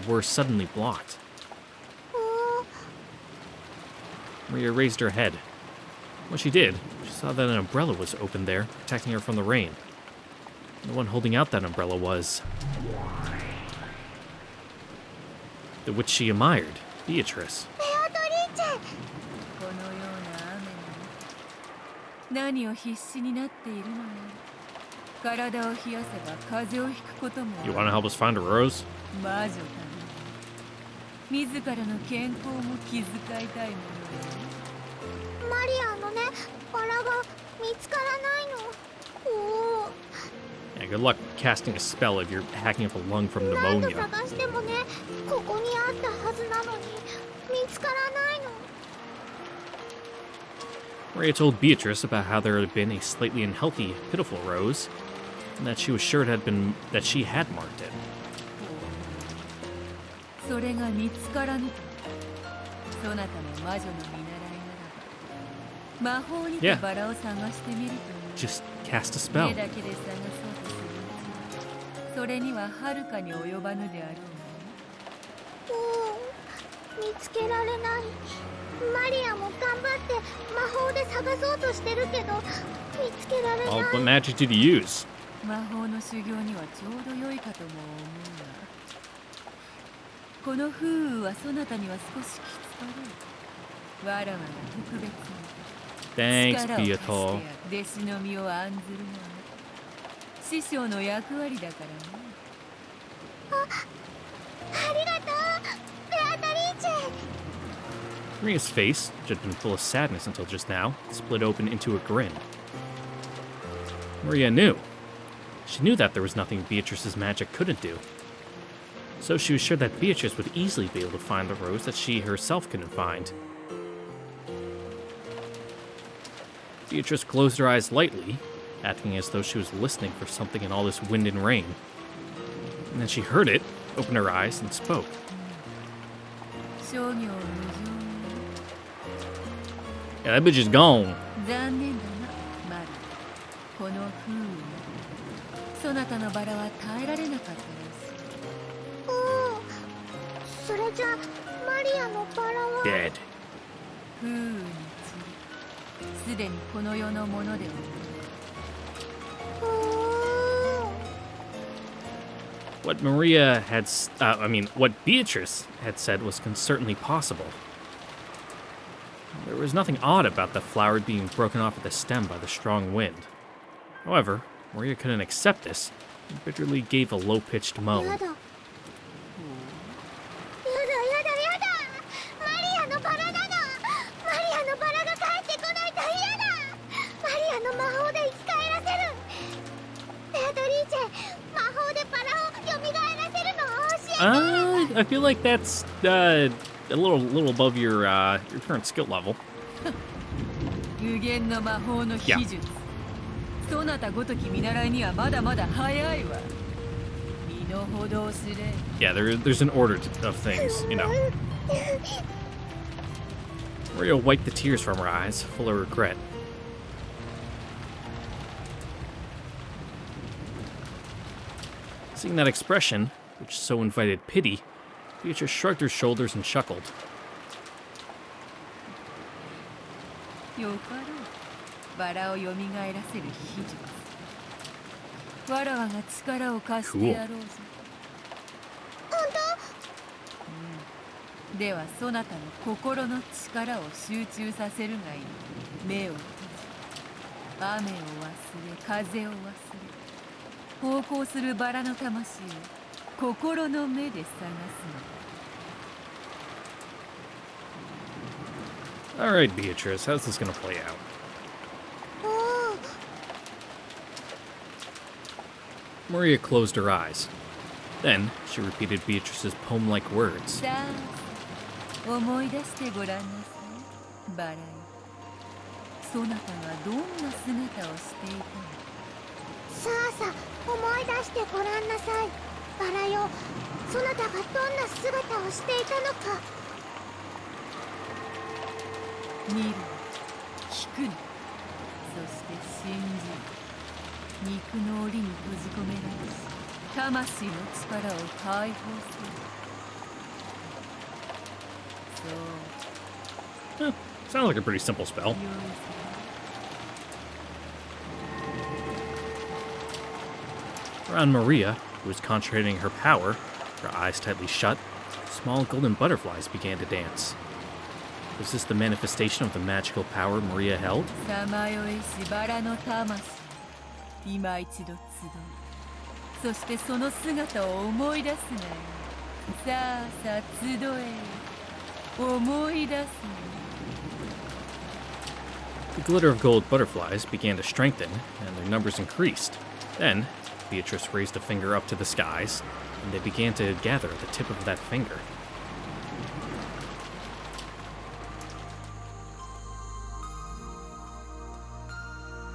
were suddenly blocked. Maria raised her head. When she did, she saw that an umbrella was open there, protecting her from the rain. The one holding out that umbrella was the witch she admired, Beatrice. ベアトリーチェ。このような雨なのに何を必死になっているのやら。体を冷やせば風邪をひくこともあ You る。 want to help us find a rose? 魔女ため自らの健康も気遣いたいものよ。マリアのね、バラが見つからないの。おお。 Yeah, good luck casting a spell if you're hacking up a lung from 何度 pneumonia. 探してもね、ここにあったはずなのに見つからないの。 Maria told Beatrice about how there had been a slightly unhealthy, pitiful rose, and that she was sure that she had marked it. それが見つからぬと。そなたの魔女の見習いならば、魔法にて Yeah. バラを探してみるという。 Just cast a 家 spell. だけで探そうとするうち、それにははるかに及ばぬであろう見つけられない。マリアも頑張って魔法で探そうとしてるけど見つけられない。 Oh, what magic did you use? な。魔法の修行にはちょうど良いかとも思うが、この風雨はそなたには少しきつかろう。わらわが特別に Thanks, 力を貸して Beato. や弟子の身を案ずるのは師匠の役割だからね。ありがとう、ベアトリーチェ。 Maria's face, which had been full of sadness until just now, split open into a grin. Maria knew. She knew that there was nothing Beatrice's magic couldn't do. So she was sure that Beatrice would easily be able to find the rose that she herself couldn't find. Beatrice closed her eyes lightly, acting as though she was listening for something in all this wind and rain. And then she heard it, opened her eyes, and spoke. 商業無常。 Yeah, that bitch is gone. 残念だな、マリ。この風雨にそなたのバラは耐えられなかったらしい。おお、それじゃマリアのバラは。 Dead. 風雨に散り、すでにこの世のものではおお。 What what Beatrice had said was certainly possible. There was nothing odd about the flower being broken off at the stem by the strong wind. However, Maria couldn't accept this and bitterly gave a low-pitched や moan. だ。やだやだやだ。マリアのバラなの。マリアのバラが帰ってこないと嫌だ。マリアの魔法で生き返らせる。ベアトリーチェ、魔法でバラを蘇らせるのを教えて。 I feel like that's a little above your current skill level. 無限の魔法の秘術。そなたごとき見習いにはまだまだ早いわ。身の程を知れ。 Yeah, there's an order of things, you know. Maria wiped the tears from her eyes, full of regret. Seeing that expression, which so invited pity, Beatrice shrugged her shoulders and chuckled. よかろう。バラを蘇らせる秘術。わらわが力を貸してやろうぞ。本当？ではそなたの心の力を集中させるがいい。目を閉じ、雨を忘れ、風を忘れ、航行するバラの魂を心の目で探すの。 Alright, Beatrice, how's this gonna play out? おお。 Maria closed her eyes. Then, she repeated Beatrice's poem-like words. さあ、思い出してごらんなさい。バラよ。そなたはどんな姿をしていたの？さあさあ、思い出してごらんなさい。バラよ、そなたがどんな姿をしていたのか。見る、聞くの、そして信じる。肉の檻に閉じ込められし魂の力を解放する。そう、 Sounds like a pretty simple spell. 用意する。Around Maria, who was concentrating her power, her eyes tightly shut, small golden butterflies began to dance. Was this the manifestation of the magical power Maria held? さまよいしバラの魂、今一度集う。そしてその姿を思い出すね。さあさあ集え。思い出すね。 The glitter of gold butterflies began to strengthen, and their numbers increased. Then, Beatrice raised a finger up to the skies, and they began to gather at the tip of that finger.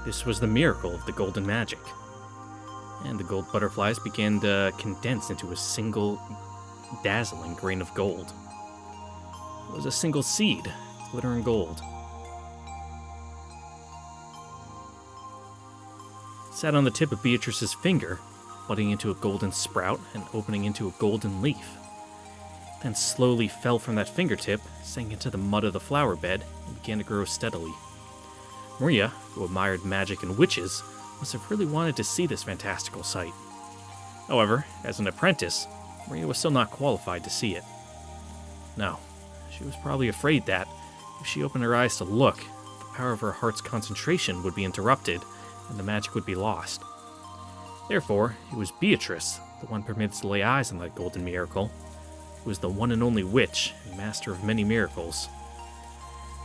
This was the miracle of the golden magic. And the gold butterflies began to condense into a single dazzling grain of gold. It was a single seed, glittering gold. It sat on the tip of Beatrice's finger, budding into a golden sprout and opening into a golden leaf. Then slowly fell from that fingertip, sank into the mud of the flower bed, and began to grow steadily. Maria, who admired magic and witches, must have really wanted to see this fantastical sight. However, as an apprentice, Maria was still not qualified to see it. No, she was probably afraid that, if she opened her eyes to look, the power of her heart's concentration would be interrupted, and the magic would be lost. Therefore, it was Beatrice, the one permitted to lay eyes on that golden miracle, who was the one and only witch and master of many miracles.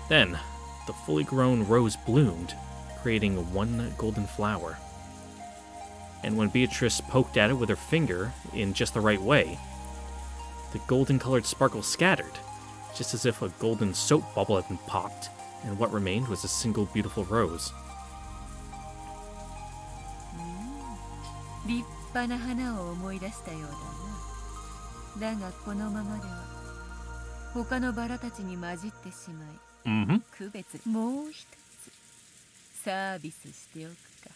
Then, the fully grown rose bloomed, creating one golden flower. And when Beatrice poked at it with her finger in just the right way, the golden-colored sparkles scattered, just as if a golden soap bubble had been popped, and what remained was a single beautiful rose. 立派な花を思い出したようだな。だがこのままでは他のバラたちに混じってしまい、区別もう一つサービスしておくか。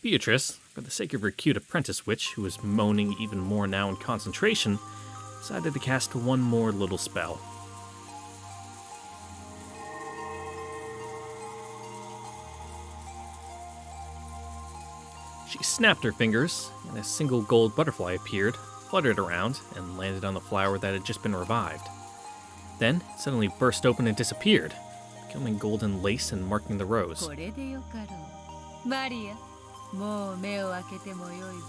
Beatrice, for the sake of her cute apprentice witch, who was moaning even more now in concentration, decided to cast one more little spell. She snapped her fingers, and a single gold butterfly appeared, fluttered around, and landed on the flower that had just been revived. Then, it suddenly burst open and disappeared, becoming golden lace and marking the rose. これでよかろう。マリア、もう目を開けてもよいぞ。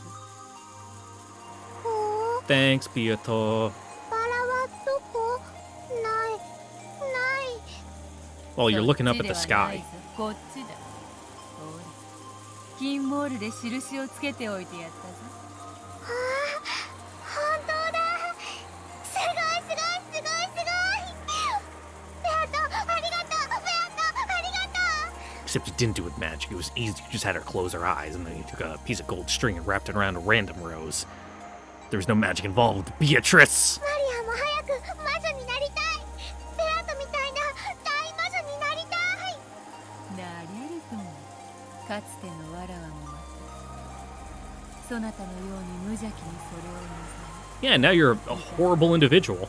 Thanks, Beato. バラはどこ？ない。 While you're looking up at the sky. こっちだ。ほら、金モールで印をつけておいてやったぞ。本当だ。すごい。ベアト、ありがとう。 Except you didn't do it with magic, it was easy. You just had her close her eyes, and then you took a piece of gold string and wrapped it around a random rose. There was no magic involved with Beatrice! マリアも早く魔女になりたい。ベアトみたいな大魔女になりたい。なれるとも。かつてのわらわもまた。そなたのように無邪気にそれをなさい。 Yeah, now you're a horrible individual.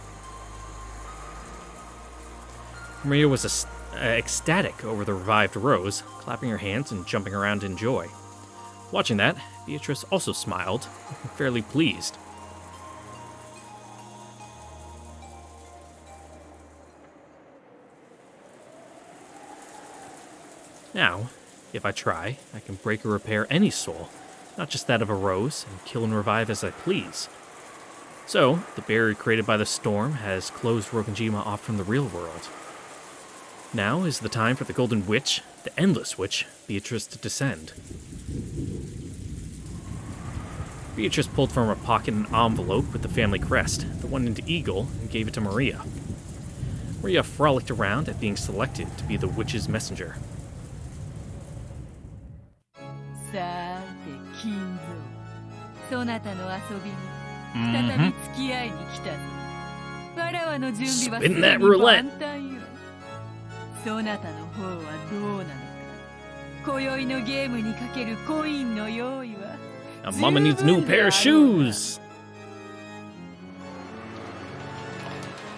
Maria was ecstatic over the revived rose, clapping her hands and jumping around in joy. Watching that, Beatrice also smiled, looking fairly pleased. Now, if I try, I can break or repair any soul, not just that of a rose, and kill and revive as I please. So, the barrier created by the storm has closed Rokujima off from the real world. Now is the time for the Golden Witch, the Endless Witch, Beatrice to descend. Beatrice pulled from her pocket an envelope with the family crest, the one into eagle, and gave it to Maria. Maria frolicked around at being selected to be the witch's messenger. さーて、金蔵。そなたの遊びに再び付き合いに来たぞ。わらわの準備はすでに万端よ。そなたの方はどうなのか。今宵のゲームにかけるコインの用意は。Mama needs a new pair of shoes!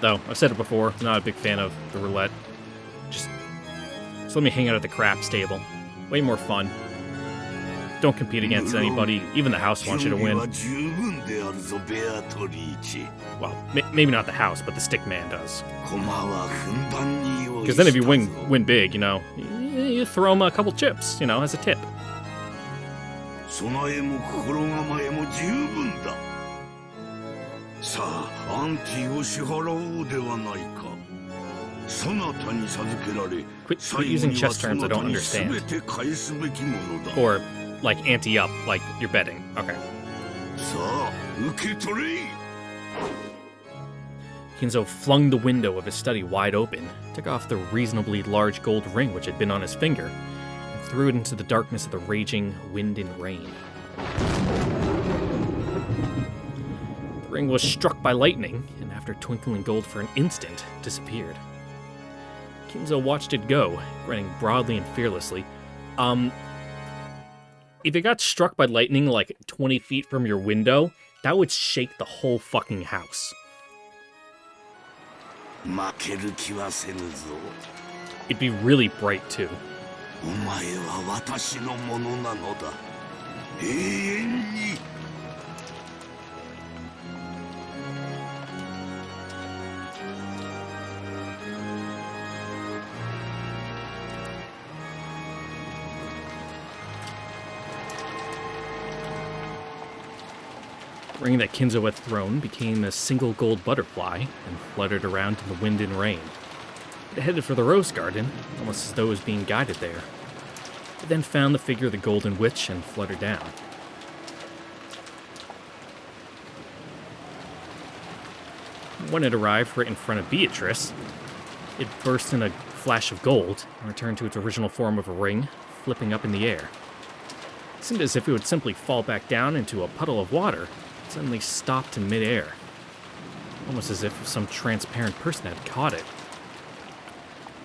Though, I've said it before, I'm not a big fan of the roulette. Just let me hang out at the craps table. Way more fun. don't compete against anybody. Even the house wants you to win. Well, maybe not the house, but the stick man does. Because then if you win big, you know, you throw him a couple chips, you know, as a tip. 備えも心構えも十分だ。さあ、アンティを支払おうではないか。そなたに授けられ、 Quit 最後 using に chess はそ terms な I た don't に understand. 全て返すべきものだ。 Or, like, ante up, like you're betting. Okay. さあ、受け取れ。 Kinzo flung the window of his study wide open, took off the reasonably large gold ring which had been on his finger, and threw it into the darkness of the raging wind and rain. The ring was struck by lightning, and after twinkling gold for an instant, disappeared. Kinzo watched it go, grinning broadly and fearlessly. If it got struck by lightning like 20 feet from your window, that would shake the whole fucking house. 負ける気はせぬぞ。 It'd be really bright too. お前は私のものなのだ。永遠に。 The ring that Kinzo had thrown became a single gold butterfly and fluttered around in the wind and rain. It headed for the rose garden, almost as though it was being guided there. It then found the figure of the golden witch and fluttered down. When it arrived right in front of Beatrice, it burst in a flash of gold and returned to its original form of a ring, flipping up in the air. It seemed as if it would simply fall back down into a puddle of water, suddenly stopped in midair, almost as if some transparent person had caught it.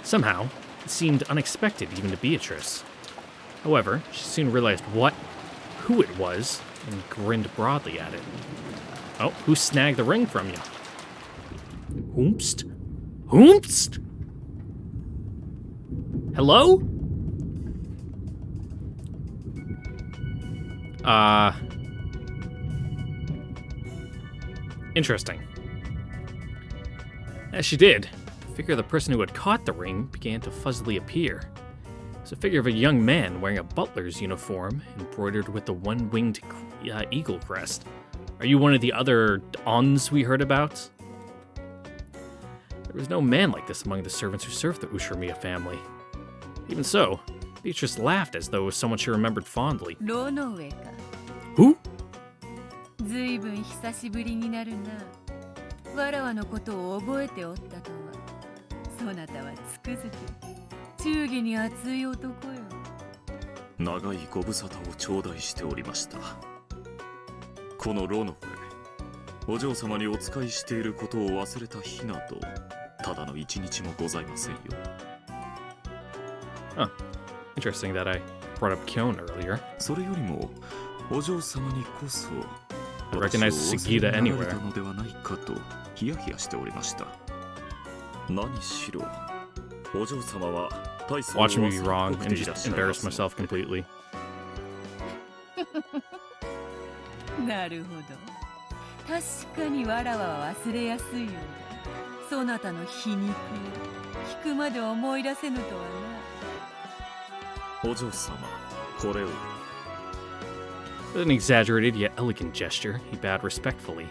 Somehow, it seemed unexpected even to Beatrice. However, she soon realized who it was, and grinned broadly at it. Oh, who snagged the ring from you? Hoomst? Hoomst? Hello? Interesting. As she did, the figure of the person who had caught the ring began to fuzzily appear. It was a figure of a young man wearing a butler's uniform, embroidered with the one-winged eagle crest. Are you one of the other Ons we heard about? There was no man like this among the servants who served the Ushiromiya family. Even so, Beatrice laughed as though it was someone she remembered fondly. Who? ずいぶん久しぶりになるな。わらわのことを覚えておったとは。そなたはつくづく忠義に熱い男よ。長いご無沙汰を頂戴しておりました。このロノフェ、お嬢様にお仕えしていることを忘れた日など、ただの一日もございませんよ。Huh. Interesting that I brought up Kyon earlier. それよりも、お嬢様にこそ、 I recognize Sugita anywhere. のではないかとヒヤヒヤしておりました。何しろ、お嬢様は大層 Watching me be wrong and just embarrass myself completely. なるほど。確かにわらわは忘れやすいようだ。そなたの皮肉を聞くまで思い出せぬとはな。お嬢様、これを。 With an exaggerated yet elegant gesture, he bowed respectfully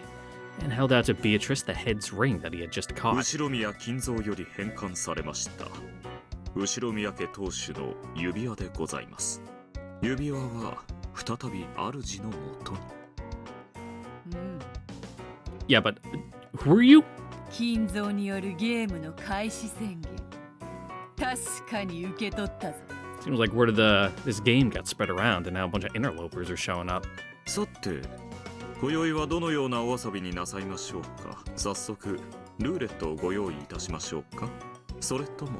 and held out to Beatrice the head's ring that he had just caught. 後宮金蔵より返還されました。後宮家当主の指輪でございます。指輪は再び主のもとに。Yeah, but who are you? 金蔵によるゲームの開始宣言。確かに受け取ったぞ。 Seems like word of this game got spread around, and now a bunch of interlopers are showing up. さて、今宵はどのようなお遊びになさいましょうか。早速、ルーレットをご用意いたしましょうか。それとも、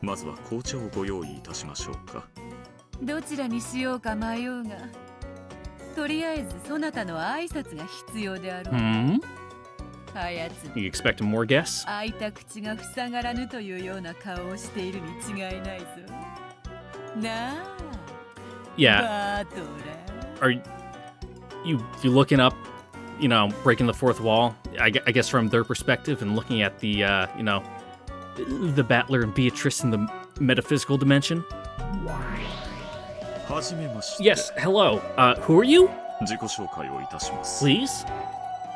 まずは紅茶をご用意いたしましょうか。どちらにしようか迷うが、とりあえずそなたの挨拶が必要であろう。あやつ。You expect more guests? 開いた口が塞がらぬというような顔をしているに違いないぞ。なあ。Yeah. バトラ Are you looking up, breaking the fourth wall? I guess from their perspective and looking at the, the Battler and Beatrice in the metaphysical dimension? はじめまして。 Yes, hello. Who are you? 自己紹介をいたします。 Please?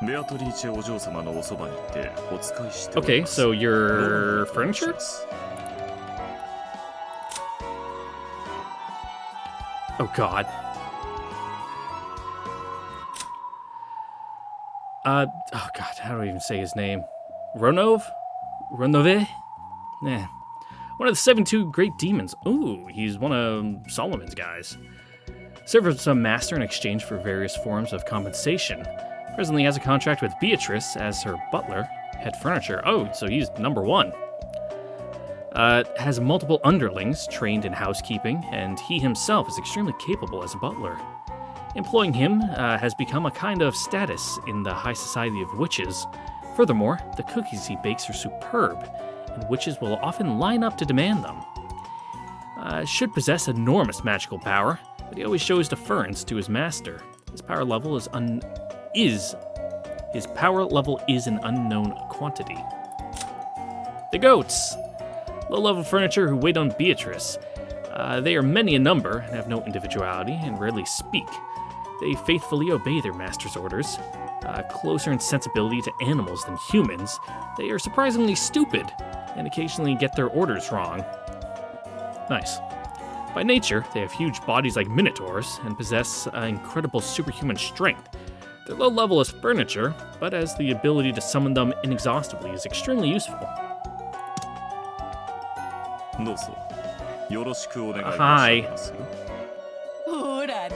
ベアトリーチェお嬢様のおそばにてお使いしており Okay, ます。 so you're furniture? Oh god. Oh god, how do I even say his name? Ronove? Ronove? Yeah. One of the 72 great demons. Ooh, he's one of Solomon's guys. Served as a master in exchange for various forms of compensation. Presently has a contract with Beatrice as her butler, head furniture. Oh, so he's number one. Has multiple underlings trained in housekeeping, and he himself is extremely capable as a butler. Employing him has become a kind of status in the high society of witches. Furthermore, the cookies he bakes are superb, and witches will often line up to demand them. Should possess enormous magical power, but he always shows deference to his master. His power level is an unknown quantity. The goats. Low-level furniture who wait on Beatrice. They are many in number and have no individuality and rarely speak. They faithfully obey their master's orders. Closer in sensibility to animals than humans, they are surprisingly stupid and occasionally get their orders wrong. Nice. By nature, they have huge bodies like minotaurs and possess incredible superhuman strength. They're low level as furniture, but as the ability to summon them inexhaustibly is extremely useful. どうぞよろしくお願いいたし Hi. ますよ。ほらな、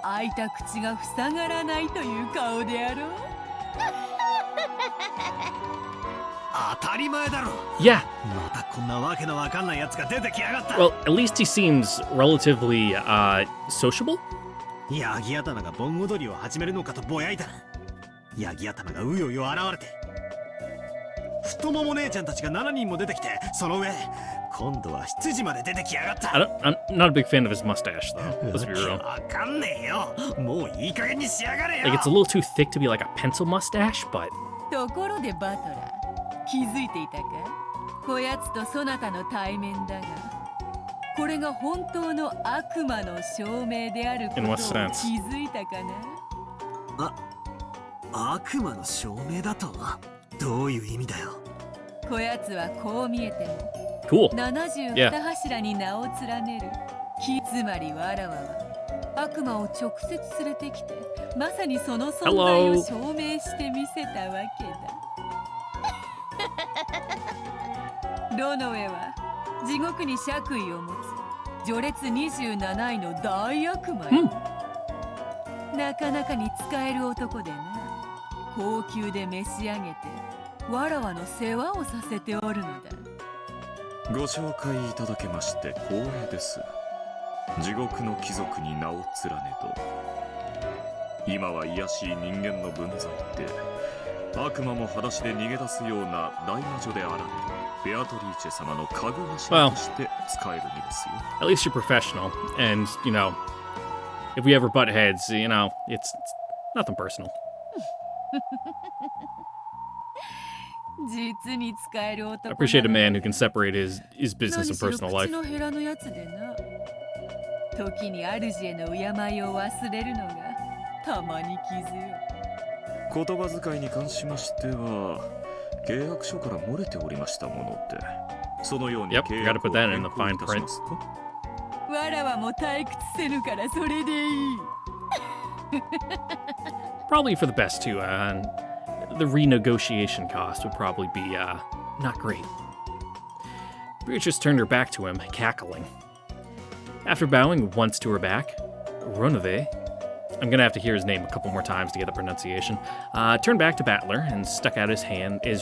開いた口が塞がらないという顔であろう。当たり前だろ。 Yeah. またこんなわけのわかんないやつが出てきやがった。 Well, at least he seems relatively sociable. ヤギ頭が盆踊りを始めるのかとぼやいた。ヤギ頭がうようよ現れて。太もも姉ちゃんたちが7人も出てきて、その上、今度は羊まで出てきやがった。I'm not a big fan of his mustache, though. Let's be real. わかんねえよ。もういい加減にしやがれよ。 Like, it's a little too thick to be like a pencil mustache, but ところでバトラー、気づいていたか？こやつとそなたの対面だが、これが本当の悪魔の証明であることを In 気 what sense? づいたかな？悪魔の証明だと？どういう意味だよ。こやつはこう見えても cool. 72柱に名を連ねるつまりわらわは悪魔を直接連れてきて、まさにその存在を証明してみせたわけだ。ロノウェは地獄に爵位を持つ序列27位の大悪魔よ。なかなかに使える男でな。高級で召し上げてわらわの世話をさせておるのだ。ご紹介いただけまして光栄です。地獄の貴族に名を連ねと、今は卑しい人間の分際で悪魔も裸足で逃げ出すような大魔女であられるベアトリーチェ様のかぐわしとして使える身ですよ。At least you're professional, and if we ever butt heads, it's nothing personal. 実に使える男 I だ。 appreciate a man who can separate his business and 何しろ personal 口 life. のヘラのやつでな。時に主への敬いを忘れるのがたまに傷よ。言葉遣いに関しましては契約書から漏れておりましたもので、そのように Yep, 契 you gotta 約 put を that in 変 the 更 fine いたし print. ますか。わらわも退屈せぬからそれでいい。Probably for the best, too. The renegotiation cost would probably be not great. Beatrice turned her back to him, cackling. After bowing once to her back, Ronove, I'm gonna have to hear his name a couple more times to get the pronunciation, turned back to Battler and stuck out his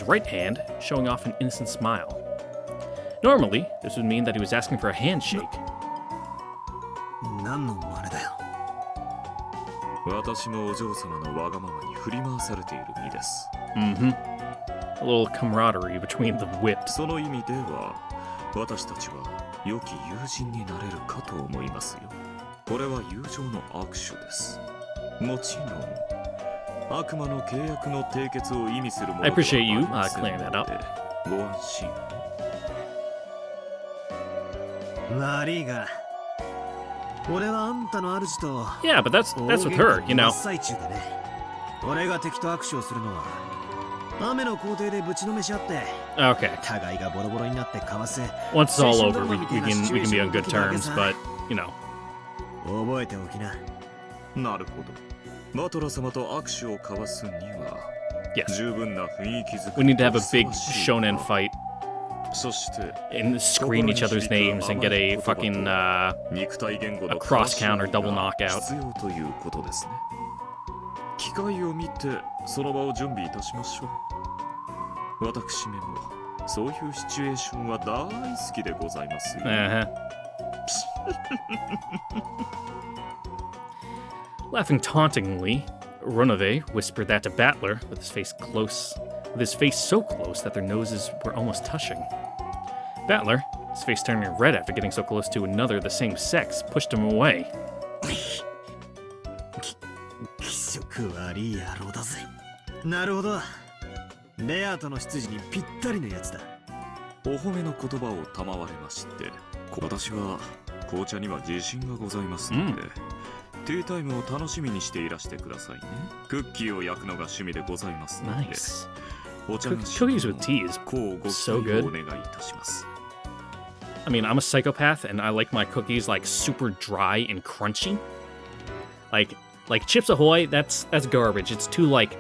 right hand, showing off an innocent smile. Normally, this would mean that he was asking for a handshake. 何の真似だよ。私もお嬢様のわがままに振り回されている身です。Mm-hmm. A little camaraderie between the whips. その意味では私たちは良き友人になれるかと思いますよ。これは友情の握手です。もちろん悪魔の契約の締結を意味するものではあ I appreciate you りません clearing that up. のでご安心を。悪いが、俺はあんたの主と Yeah, but that's with her, you 真 know. っ最中でね。俺が敵と握手をするのは雨の校庭でぶちのめし合って Okay. 互いがボロボロになってかわせ。 Once it's all over, we can be on good terms, but, you know. 覚えておきな。なるほど。バトラ様と握手を交わすには Yes. 十分な雰囲気作 We り need to have a とふさ big わしい shonen fight そして and scream each other's names and get a fucking, 肉体言語 a の cross count or double 交わし knockout. 必要ということですね。機会を見てその場を準備いたしましょう。私めもそういうシチュエーションは大好きでございますよ。Uh-huh. Laughing tauntingly, Runave whispered that to Battler with his face so close that their noses were almost touching. Battler, his face turning red after getting so close to another of the same sex, pushed him away. 気色悪い野郎だぜ。なるほど。レアとの執事にぴったりのやつだ。お褒めの言葉を賜りまして、私は紅茶には自信がございますので、ティータイムを楽しみにしていらしてくださいね。クッキーを焼くのが趣味でございますので、 Nice. お茶菓子 Cookies with tea is こうご期 so 待を good. お願いいたします。 I mean, I'm a psychopath and I like my cookies like super dry and crunchy. Like Chips Ahoy, that's garbage. It's too like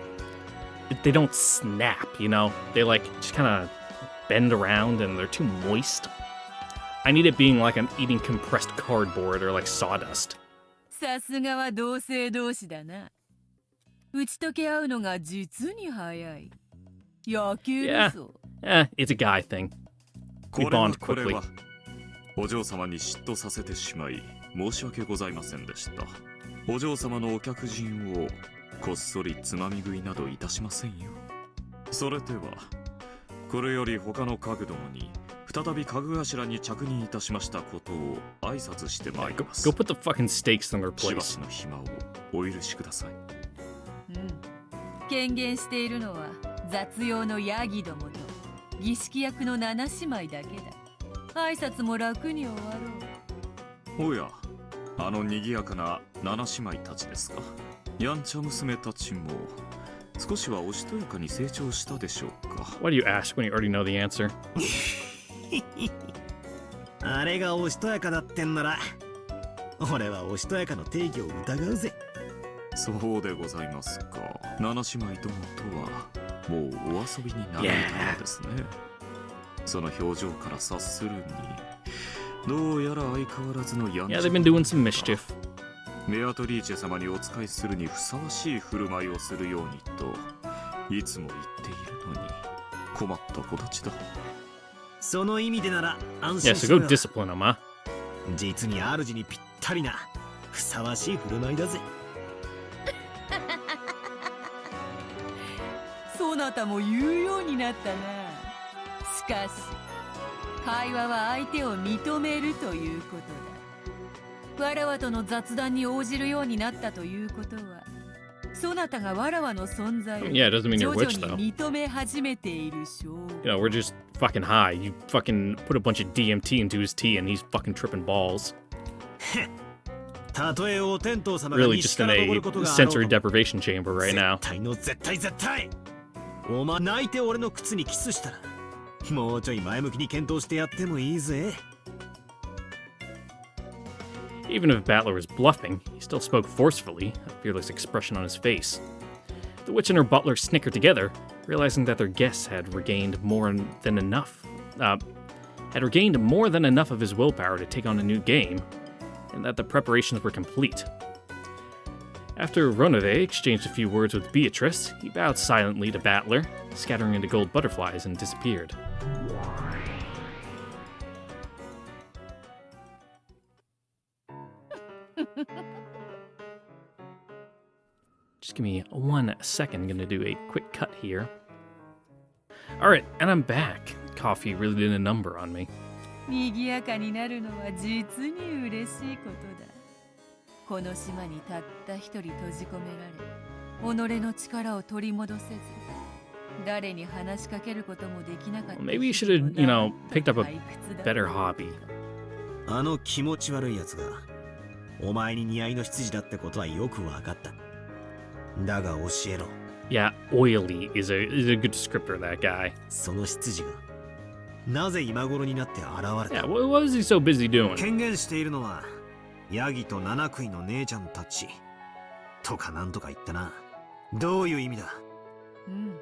they don't snap, you know? They like just kind of bend around and they're too moist. I need it being like I'm eating compressed cardboard or like sawdust. さすがは同性同士だな。打ち解け合うのが実に早い。野球だぞ。It's a guy thing. こ We れは bond これ quickly. はお嬢様に嫉妬させてしまい申し訳ございませんでした。お嬢様のお客人をこっそりつまみ食いなどいたしませんよ。それではこれより他の家具どもに再び家具頭に着任いたしましたことを挨拶してまいります。 Go put the fucking stakes in their しば place. しの暇をお許しください。権限しているのは雑用のヤギどもと儀式役の七姉妹だけだ。挨拶も楽に終わろう。おや、あの賑やかな七姉妹たちですか。やんちゃ娘たちも少しはおしとやかに成長したでしょうか。 Why do you ask when you already know the answer? あれがおしとやかだってんなら、俺はおしとやかの定義を疑うぜ。そうでございますか。七姉妹どもとはもうお遊びになられたのですね。その表情から察するに、どうやら相変わらずのやんちゃ Yeah, they've been doing some mischief. ベアトリーチェ様にお仕えするにふさわしい振る舞いをするようにといつも言っているのに困った子たちだ。その意味でなら安 Yeah, 心 so し go ろよ。 discipline them, huh? 実に主にぴったりなふさわしい振る舞いだぜ。そなたも言うようになったな。しかし会話は相手を認めるということだ。わらわとの雑談に応じるようになったということは、そなたがわらわの存在を Yeah, it doesn't mean 徐 you're 々 witch, though. に認め始めている証。 You know, we're just fucking high. You fucking put a bunch of DMT into his tea and he's fucking tripping balls. たとえお天道様が Really 西 just か in ら登 a ることがあろう sensory と deprivation chamber right now. 絶対の絶対絶対。お前泣いて俺の靴にキスしたら、もうちょい前向きに検討してやってもいいぜ。Even if Battler was bluffing, he still spoke forcefully, a fearless expression on his face. The witch and her butler snickered together, realizing that their guests had regained more than enough of his willpower to take on a new game, and that the preparations were complete. After Ronave exchanged a few words with Beatrice, he bowed silently to Battler, scattering into gold butterflies, and disappeared. Just give me 1 second. I'm gonna do a quick cut here. Alright, and I'm back. Coffee really did a number on me. 賑やかになるのは実に嬉しいことだ。この島にたった一人閉じ込められ、己の力を取り戻せず、誰に話しかけることもできなかった。Maybe you should have, picked up a better hobby. あの気持ち悪いやつがお前に似合いの執事だってことはよくわかった。だが教えろ。Yeah, oily is a good descriptor of that guy. その執事がなぜ今頃になって現れた。 Yeah, what was he so busy doing? 権限しているのはヤギと七食いの姉ちゃんたちとかなんとか言ったな。どういう意味だ。うん。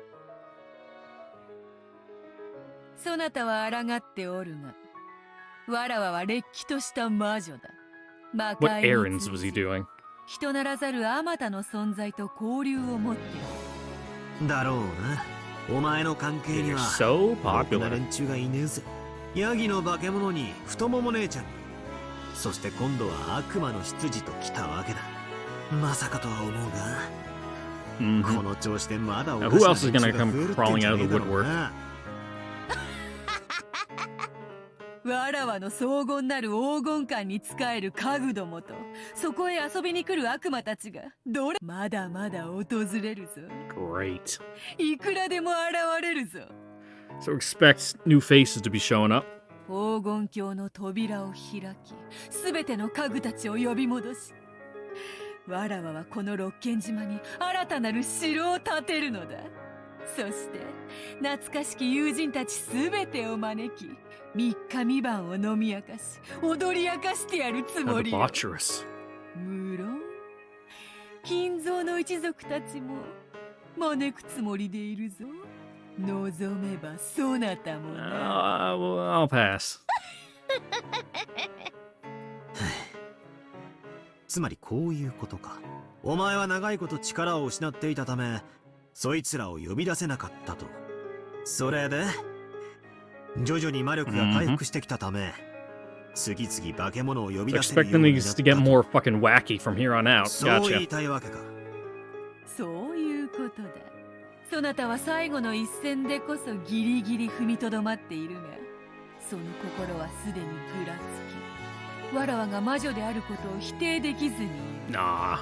そなたは抗っておるが、わらわはれっきとした魔女だ。魔 What 界に errands 通 was じ he doing? 人ならざるあまたの存在と交流を持っている。だろうな。お前の関係に You're は so ろくな popular. 連中がいねえぜ。ヤギの化け物に太もも姉ちゃんに、そして今度は悪魔の執事と来たわけだ。まさかとは思うが、この調子でまだおかし Who な else is 連 gonna 中が come 増えるってん crawling じゃ out ね of え the だろう woodwork? な。わらわの荘厳なる黄金館に仕える家具どもと、そこへ遊びに来る悪魔たちがどれまだまだ訪れるぞ。 Great. いくらでも現れるぞ。 So expect new faces to be showing up. 黄金鏡の扉を開き、すべての家具たちを呼び戻し、わらわはこの六軒島に新たなる城を建てるのだ。そして懐かしき友人たちすべてを招き、三日三晩を飲み明かし、踊り明かしてやるつ How もりよ。 debaucherous. 無論金蔵の一族たちも招くつもりでいるぞ。望めばそなたもな。Well, I'll pass. つまりこういうことか。お前は長いこと力を失っていたため、そいつらを呼び出せなかったと。それで徐々に魔力が回復してきたため、次々化け物を呼び出せる Expect よう them になっ to た get と。 more fucking wacky from here on out. そう言 Gotcha. いたいわけか。そういうことだ。そなたは最後の一戦でこそギリギリ踏みとどまっているが、その心はすでにぐらつき、わらわが魔女であることを否定できずにいる。 Nah.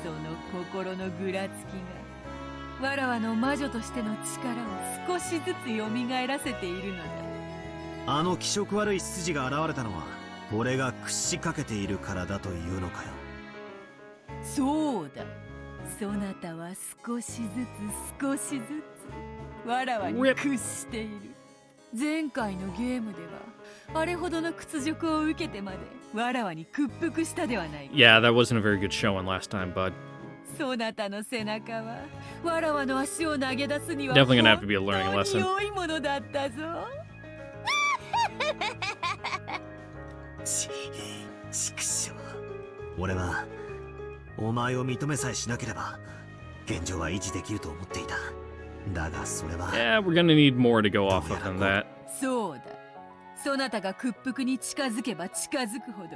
その心のぐらつきが、わらわの魔女としての力を少しずつ蘇らせているのだ。あの気色悪い筋が現れたのは、俺が屈しかけているからだというのかよ。そうだ。そなたは少しずつ少しずつわらわに屈している。前回のゲームではあれほどの屈辱を受けてまでわらわに屈服したではないか。 Yeah, that wasn't a very good showing last time, bud. そなたの背中はわらわの足を投げ出すには Definitely gonna have to be a learning 本当に lesson. 良いものだったぞ。ちくしょう。俺はお前を認めさえしなければ現状は維持できると思っていた。だがそれは Yeah, we're gonna need more to go off of than that. そうだ。そなたが屈服に近づけば近づくほど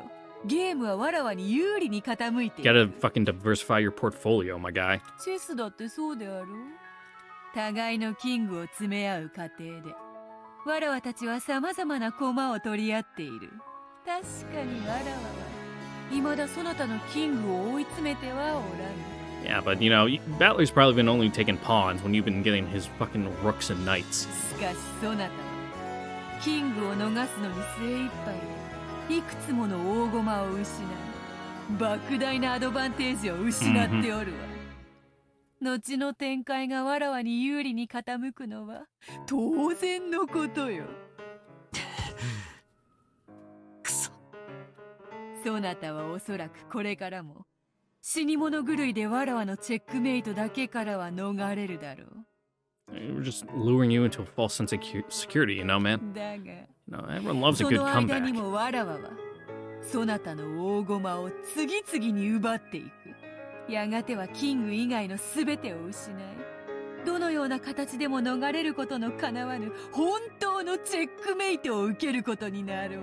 ゲームはわらわに有利に傾いている。 Gotta fucking diversify your portfolio, my guy. チェスだってそうであろう。互いのキングを詰め合う過程でわらわたちは様々な駒を取り合っている。確かにわらわは未だそなたのキングを追い詰めてはおらぬ。 Yeah, but Battler's probably been only taking pawns when you've been getting his fucking rooks and knights. しかしそなたはキングを逃すのに精一杯でいくつもの大駒を失い莫大なアドバンテージを失っておるわ。後の展開がわらわに有利に傾くのは当然のことよ。くそ。そなたはおそらくこれからも死に物狂いでわらわのチェックメイトだけからは逃れるだろう。 We're just luring you into a false sense of security, man. だが Everyone loves a そ good の間に comeback. もわらわはそなたの大駒を次々に奪っていく。やがてはキング以外の全てを失い、どのような形でも逃れることのかなわぬ本当のチェックメイトを受けることになろう。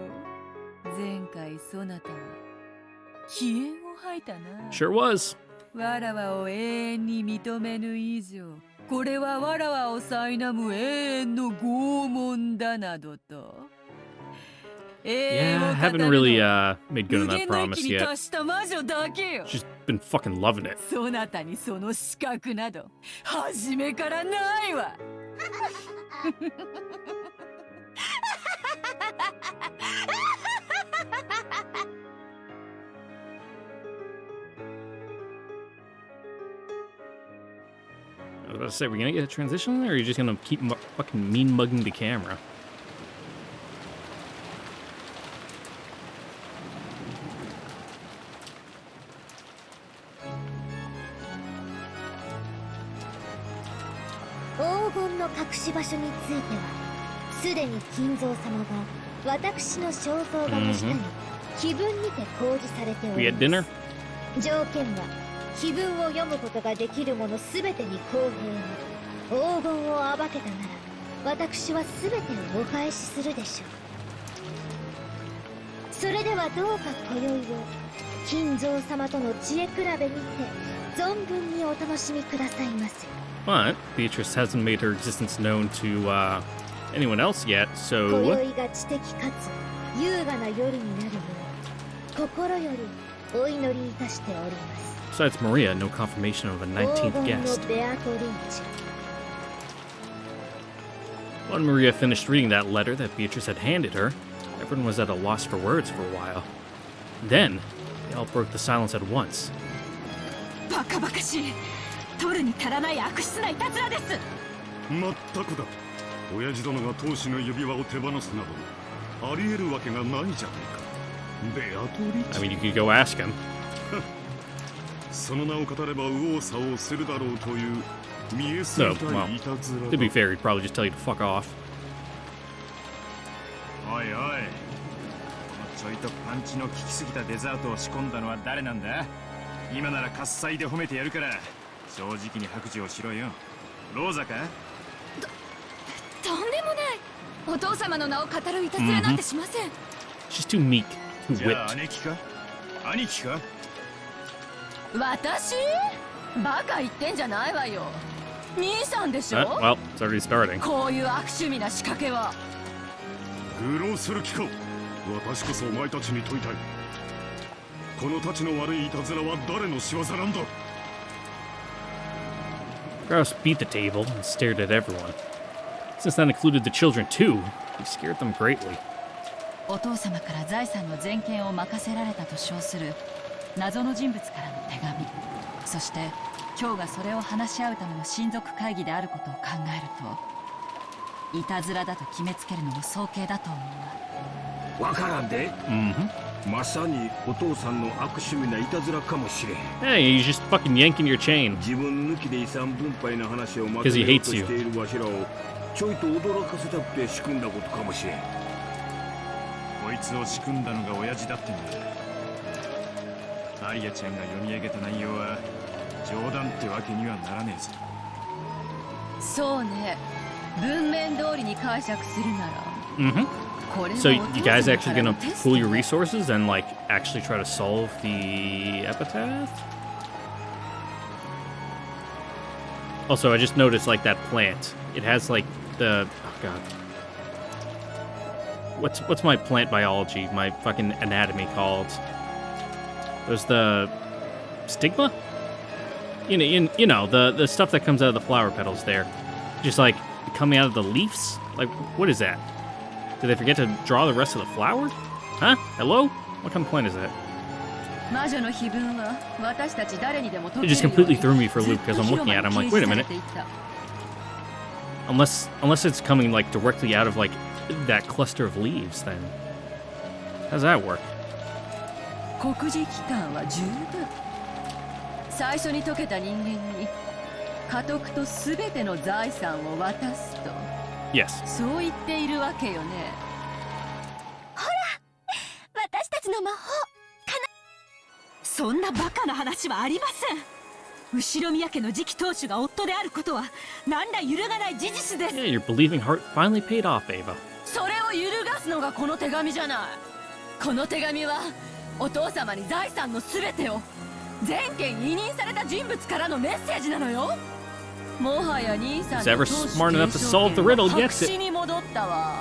前回そなたは気縁を吐いたな。 Sure was. わらわを永遠に認めぬ以上、これはわらわを苛む永遠の拷問だなどと。Yeah, haven't really made good on that promise yet. 達した魔女だけよ。 She's been fucking loving it. そなたにその資格など初めからないわ。I was about to say, we're gonna get a transition there, or are you just gonna keep fucking mean mugging the camera? Oh, 黄金の隠し場所についてはすでに金蔵様が私の肖像画の下に碑文にて公示されてお We り had ま dinner? す。条件は碑文を読むことができる者すべてに公平に黄金を暴けたなら私はすべてをお返しするでしょう。それではどうか今宵を金蔵様との知恵比べにて存分にお楽しみくださいませ。 But Beatrice hasn't made her existence known to anyone else yet, 今 so 宵が知的かつ優雅な夜になるよう心よりお祈りいたしております。 besides Maria, no confirmation of a 19th 黄金 guest. のベアトリーチェ。 When Maria finished reading that letter that Beatrice had handed her, everyone was at a loss for words for a while. Then, they all broke the silence at once. バカバカしい。取るに足らない悪質ないたずらです。まったくだ。親父殿が当主の指輪を手放すなどあり得るわけがないじゃないか。ベアトリ I チ mean, you could go ask him. その名を語れば右往左往するだろうという見えす No, ぎた well, いたずら to be だ。 fair, he'd probably just tell you to fuck off. おいおい、このちょいとパンチの効きすぎたデザートを仕込んだのは誰なんだ？今なら喝采で褒めてやるから正直に白状しろよ。ローザか？とんでもない。お父様の名を語るいたずらなんてしません。 She's too meek, too じゃあ whipped. 姉貴か？兄貴か？私？バカ言ってんじゃないわよ。兄さんでしょ？ Well, it's already starting. こういう悪趣味な仕掛けは。愚弄する気か。私こそお前たちに問いたい。このたちの悪いいたずらは誰の仕業なんだ？ Grouse beat the table and stared at everyone. Since that included the children too, he scared them greatly. お父様から財産の全権を任せられたと称する謎の人物からの手紙。そして今日がそれを話し合うための親族会議であることを考えると、いたずらだと決めつけるのも早計だと思うわ。わからんで。まさにお父さんの悪趣味ないたずらかもしれん。 Hey, he's just fucking yanking your chain. 自分抜きで遺産分配の話をまと Because め he よう hates としているわしらをちょいと驚かせたくて仕組んだことかもしれん。こいつを仕組んだのが親父だってんだ。アリアちゃんが読み上げた内容は冗談ってわけにはならねえぞ。そうね。文面通りに解釈するなら。 Mm-hmm. これは So お you 父 guys 様 actually からの gonna テスト pool your resources and like actually try to solve the epitaph? Also, I just noticed like that plant. It has like the oh god. What's my plant biology, my fucking anatomy called? There's the stigma? You know, the stuff that comes out of the flower petals there. Just like coming out of the leaves? Like what is that? Did they forget to draw the rest of the flower? Huh? Hello? What kind of plant is that? 魔女の碑文は私たち誰にでも解 It け just るように completely threw me for a loop because I'm looking at it. I'm like, wait a minute. Unless it's coming like directly out of like that cluster of leaves, then how does that work? 告示期間は十分。最初に解けた人間に家督とすべての財産を渡すと。 Yes. そう言っているわけよね。私たちの魔法。そんなバカな話はありません。後ろ宮家の次期当主が夫であることは何ら揺るがない事実です。 Yeah, your believing heart finally paid off, Ava. それを揺るがすのがこの手紙じゃない。この手紙はお父様に財産のすべてを全権委任された人物からのメッセージなのよ。もはや兄さん Who's ever smart enough to solve the riddle gets it. 白紙に戻ったわ。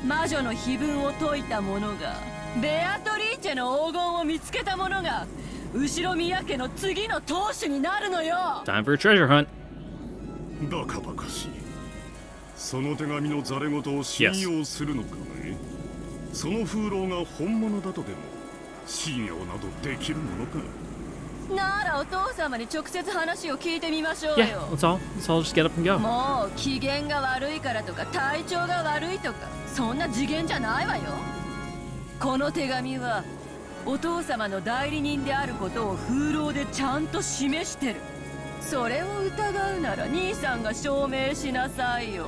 魔女の碑文を解いた者が、ベアトリーチェの黄金を見つけた者が後ろ宮家の次の当主になるのよ。 Time for a treasure hunt. バカバカしい。その手紙のざれ言を信用するのかね。その風浪が本物だとでも信用などできるものか。ならお父様に直接話を聞いてみましょう Yeah, よ。 let's all just get up and go. もう機嫌が悪いからとか体調が悪いとかそんな次元じゃないわよ。この手紙はお父様の代理人であることを風浪でちゃんと示してる。それを疑うなら兄さんが証明しなさいよ。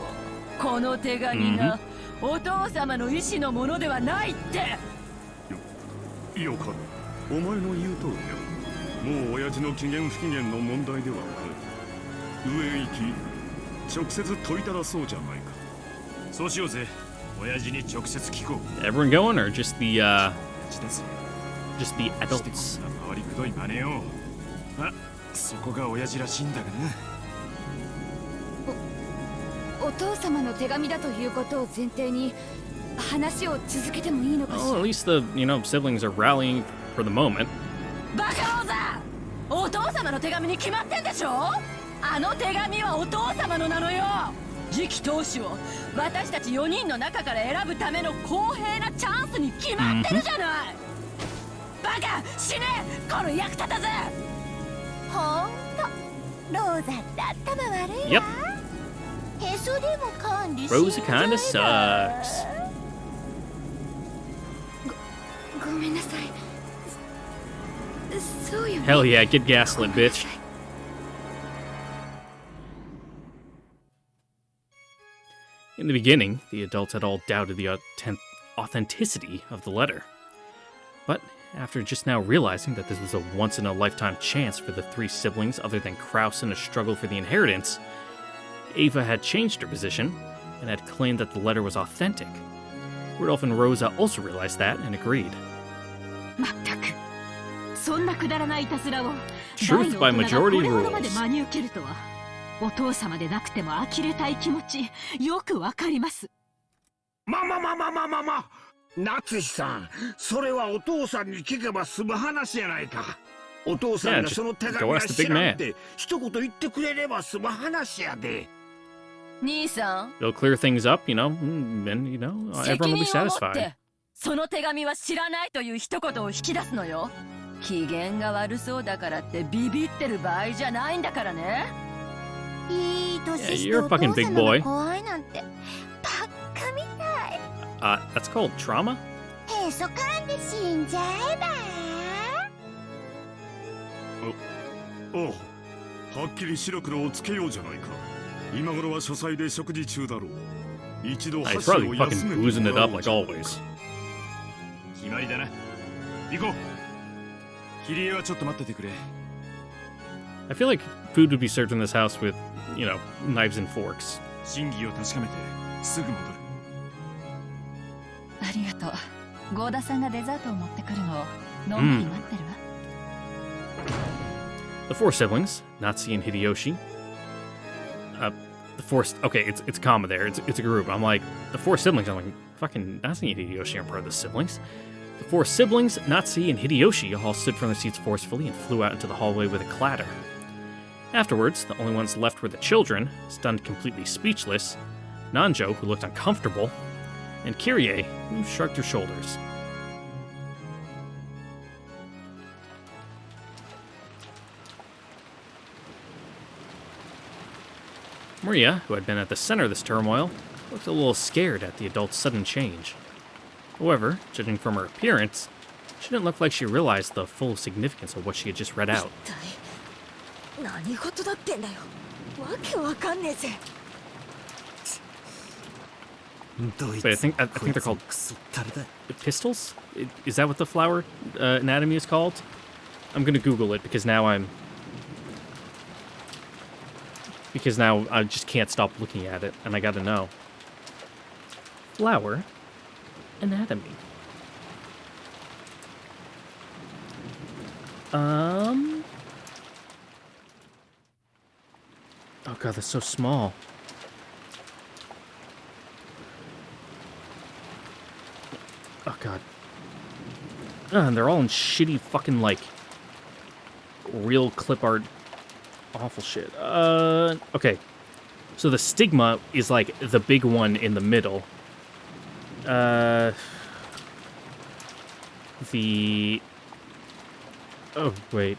この手紙がお父様の意志のものではないって。よかろう。お前の言う通りや。もう親父の機嫌不機嫌の問題ではない。上へ行き直接問いただそうじゃないか。そうしようぜ。親父に直接聞こう。 Everyone going, or just the して adults? こんな回りくどい真似を。あ、そこが親父らしいんだがな。お父様の手紙だということを前提に話を続けてもいいのかし Oh, ら。 at least the siblings are rallying for the moment. バカ王座、お父様の手紙に決まってんでしょ。あの手紙はお父様のなのよ。次期当主を私たち4人の中から選ぶための公平なチャンスに決まってるじゃない。バカ死ね、この役立たず。ほんとローザって頭悪い Yep. わ。へそでも管理し Rosa kinda sucks. ごめんなさい。そうよね。 Hell yeah, get gaslit, bitch. In the beginning, the adults had all doubted the authenticity of the letter. But after just now realizing that this was a once-in-a-lifetime chance for the three siblings other than Kraus in a struggle for the inheritance, Ava had changed her position and had claimed that the letter was authentic. Rudolph and Rosa also realized that and agreed. まったくそんなくだらないいたずらを Truth by majority これほどまで rules. 真に受けるとはお父様でなくても呆れたい気持ちよくわかります。ま夏さん、それはお父さんに聞けば済む話やないか。お父さんがその手紙が知らんって一言言ってくれれば済む話やで。兄さん、 It'll clear things up, and everyone will be 責任を持っ satisfied. てその手紙は知らないという一言を引き出すのよ。機嫌が悪そうだからってビビってる場合じゃないんだからね。いい年して Yeah, you're a お父 fucking big 様 boy. が怖いなんてバカみたい。 That's called trauma? へそかんで死んじゃえば。おう、はっきり白黒をつけようじゃないか。今頃は書斎で食事中だろう。一度 He's 箸を probably 休 fucking め boozing て it もら up おう like じゃないか。 always. 決まりだな。行こう。キリエはちょっと待っててくれ。 I feel like food would be served in this house with, knives and forks. 真偽を確かめてすぐ戻る。ありがとう。ゴーダさんがデザートを持ってくるのをのんびり待ってるわ。The four siblings, Natsuki and Hideyoshi. Okay, it's a comma there. It's a group. I'm like, the four siblings. I'm like, fucking Natsuki and Hideyoshi aren't part of the siblings. The four siblings, Natsuki and Hideyoshi, all stood from their seats forcefully and flew out into the hallway with a clatter. Afterwards, the only ones left were the children, stunned completely speechless, Nanjo, who looked uncomfortable, and Kyrie, who shrugged her shoulders. Maria, who had been at the center of this turmoil, looked a little scared at the adult's sudden change. However, judging from her appearance, she didn't look like she realized the full significance of what she had just read out. 何事だってんだよ。わけわかんねえぜ。 But I think they're called pistols? Is that what the flower anatomy is called? I'm gonna Google it because now I just can't stop looking at it and I gotta know. Flower anatomy. Oh god, that's so small. And they're all in shitty fucking, like, real clip art awful shit. Okay. So the stigma is, like, the big one in the middle. Oh, wait.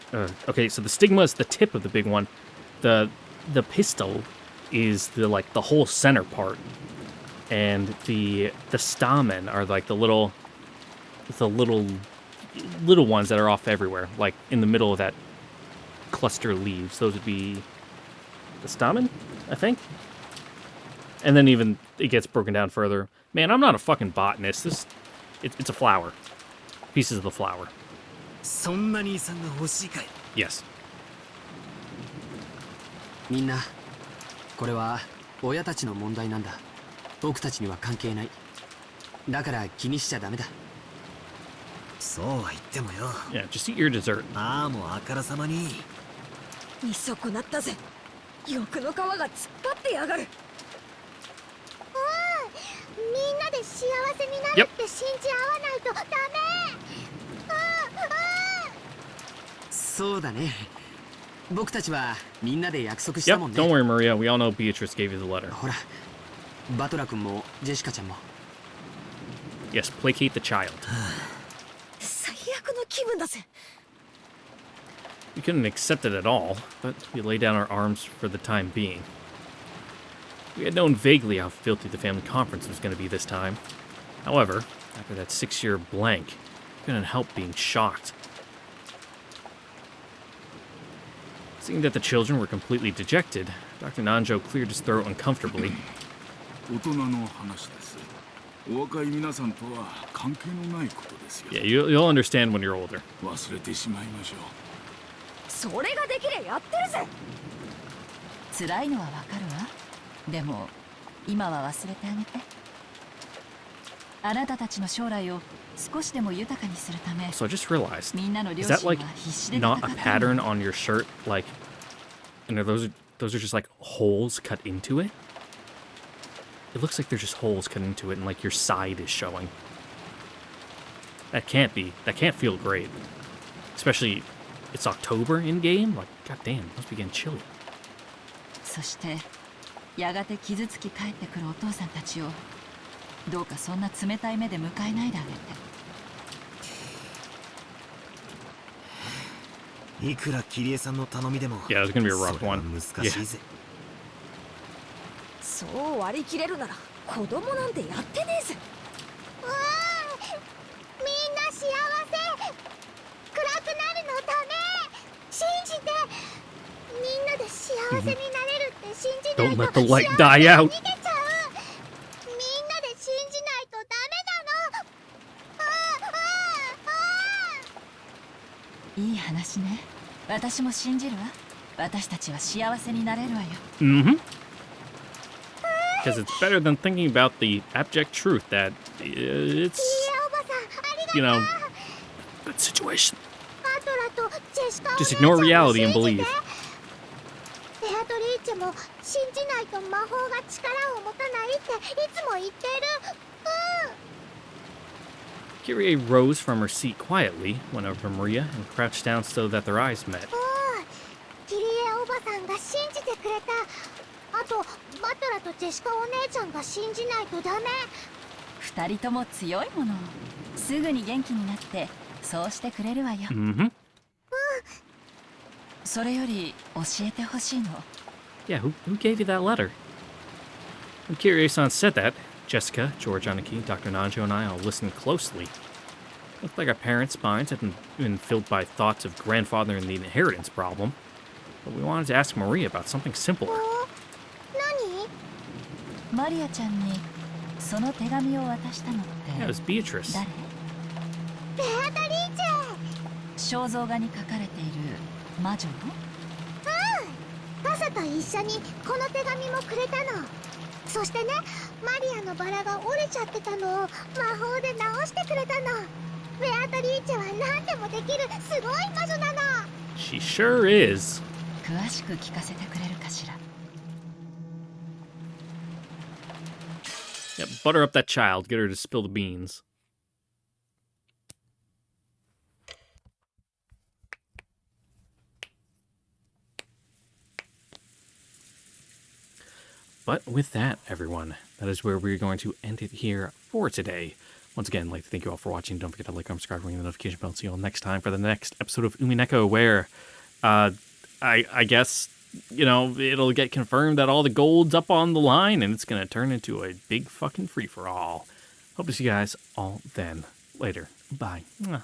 Okay, so the stigma is the tip of the big one. The pistil is the, like, the whole center part. And the stamen are, like, the little ones that are off everywhere, like, in the middle of that cluster of leaves. Those would be the stamen, I think. And then even it gets broken down further. Man, I'm not a fucking botanist. It's a flower. Pieces of the flower. Yes. みんな、これは親たちの問題なんだ。僕たちには関係ない。だから気にしちゃダメだ。そうは言ってもよ。Yeah, just eat your dessert. ああ、もうあからさまに。見損なったぜ。欲の皮が突っ張ってやがる。みんなで幸せになるって信じ合わないとダメ。そうだね。僕たちはみんなで約束したもん Yep, ね。 don't worry, Maria. We all know Beatrice gave you the letter. ほら、バトラ君もジェシカちゃんも。Yes, placate the child. 最悪の気分だぜ。 We couldn't accept it at all, but we lay down our arms for the time being. We had known vaguely how filthy the family conference was going to be this time. However, after that 6-year blank, we couldn't help being shocked. Seeing that the children were completely dejected, Dr. Nanjo cleared his throat uncomfortably. 大人の話です。お若い皆さんとは関係のないことですよ。 Yeah, you'll understand when you're older. 忘れてしまいましょう。それができりゃやってるぜ。辛いのはわかるわ。でも今は忘れてあげて。あなたたちの将来を少しでも豊かにするため。 So I just realized, みんなの両 is that 親は like 必死で戦 not っ a てる pattern の。 on your shirt? Like, and those are just like holes cut into it? It looks like there's just holes cut into it and like your side is showing. That can't feel great. Especially, it's October in game? Like, goddamn, it must be getting chilly. そしてやがて傷つき帰ってくるお父さんたちをどうかそんな冷たい目で迎えないであげて。いくらキリエさんの頼みでも。 Yeah, it's gonna be a rough それは one. 難しいぜ。そう割り切れるなら子供なんてやってねえぜ。みんな幸せ。暗くなるのダメ。信じて。みんなで幸せになれるって信じない Don't と let the light 幸せ die が out. 逃げちゃう。みんなで信じないとダメなの。いい話ね。私も信じるわ。私たちは幸せになれるわよ。Mm-hmm. Because it's better than thinking about the abject truth that it's, おばさん、ありがとう。 you know, good situation. バトラとジェシカお姉 Just ちゃん ignore も reality 信 and じて。 believe. ベアトリーチェも信じないと魔法が力を持たないっていつも言ってる。Kyrie rose from her seat quietly, went over to Maria, and crouched down so that their eyes met. キリエおばさんが信じてくれた。あとバトラとジェシカお姉ちゃんが信じないとダメ。二人とも強いもの。すぐに元気になってそうしてくれるわよ。Mm-hmm. それより教えてほしいの。 Yeah, who gave you that letter? When Kyrie-san said that, Jessica, George Aniki, Dr. Nanjo, and I all listened closely. Looked like our parents' minds had been filled by thoughts of grandfather and the inheritance problem, but we wanted to ask Maria about something simpler. 何？マリアちゃんにその手紙を渡したのっ Yeah, it て was Beatrice. 誰？ベアトリーチェ。肖像画に描かれている魔女の？パサと一緒にこの手紙もくれたの。そしてね、マリアのバラが折れちゃってたのを魔法で直してくれたの。ベアトリーチェは何でもできるすごい魔女なの。 She sure is. 詳しく聞かせてくれるかしら。 Yeah, butter up that child, get her to spill the beans. But with that, everyone, that is where we're going to end it here for today. Once again, I'd like to thank you all for watching. Don't forget to like, comment, subscribe, ring the notification bell. See you all next time for the next episode of Umineko, where I guess, you know, it'll get confirmed that all the gold's up on the line and it's going to turn into a big fucking free-for-all. Hope to see you guys all then. Later. Bye. Mwah.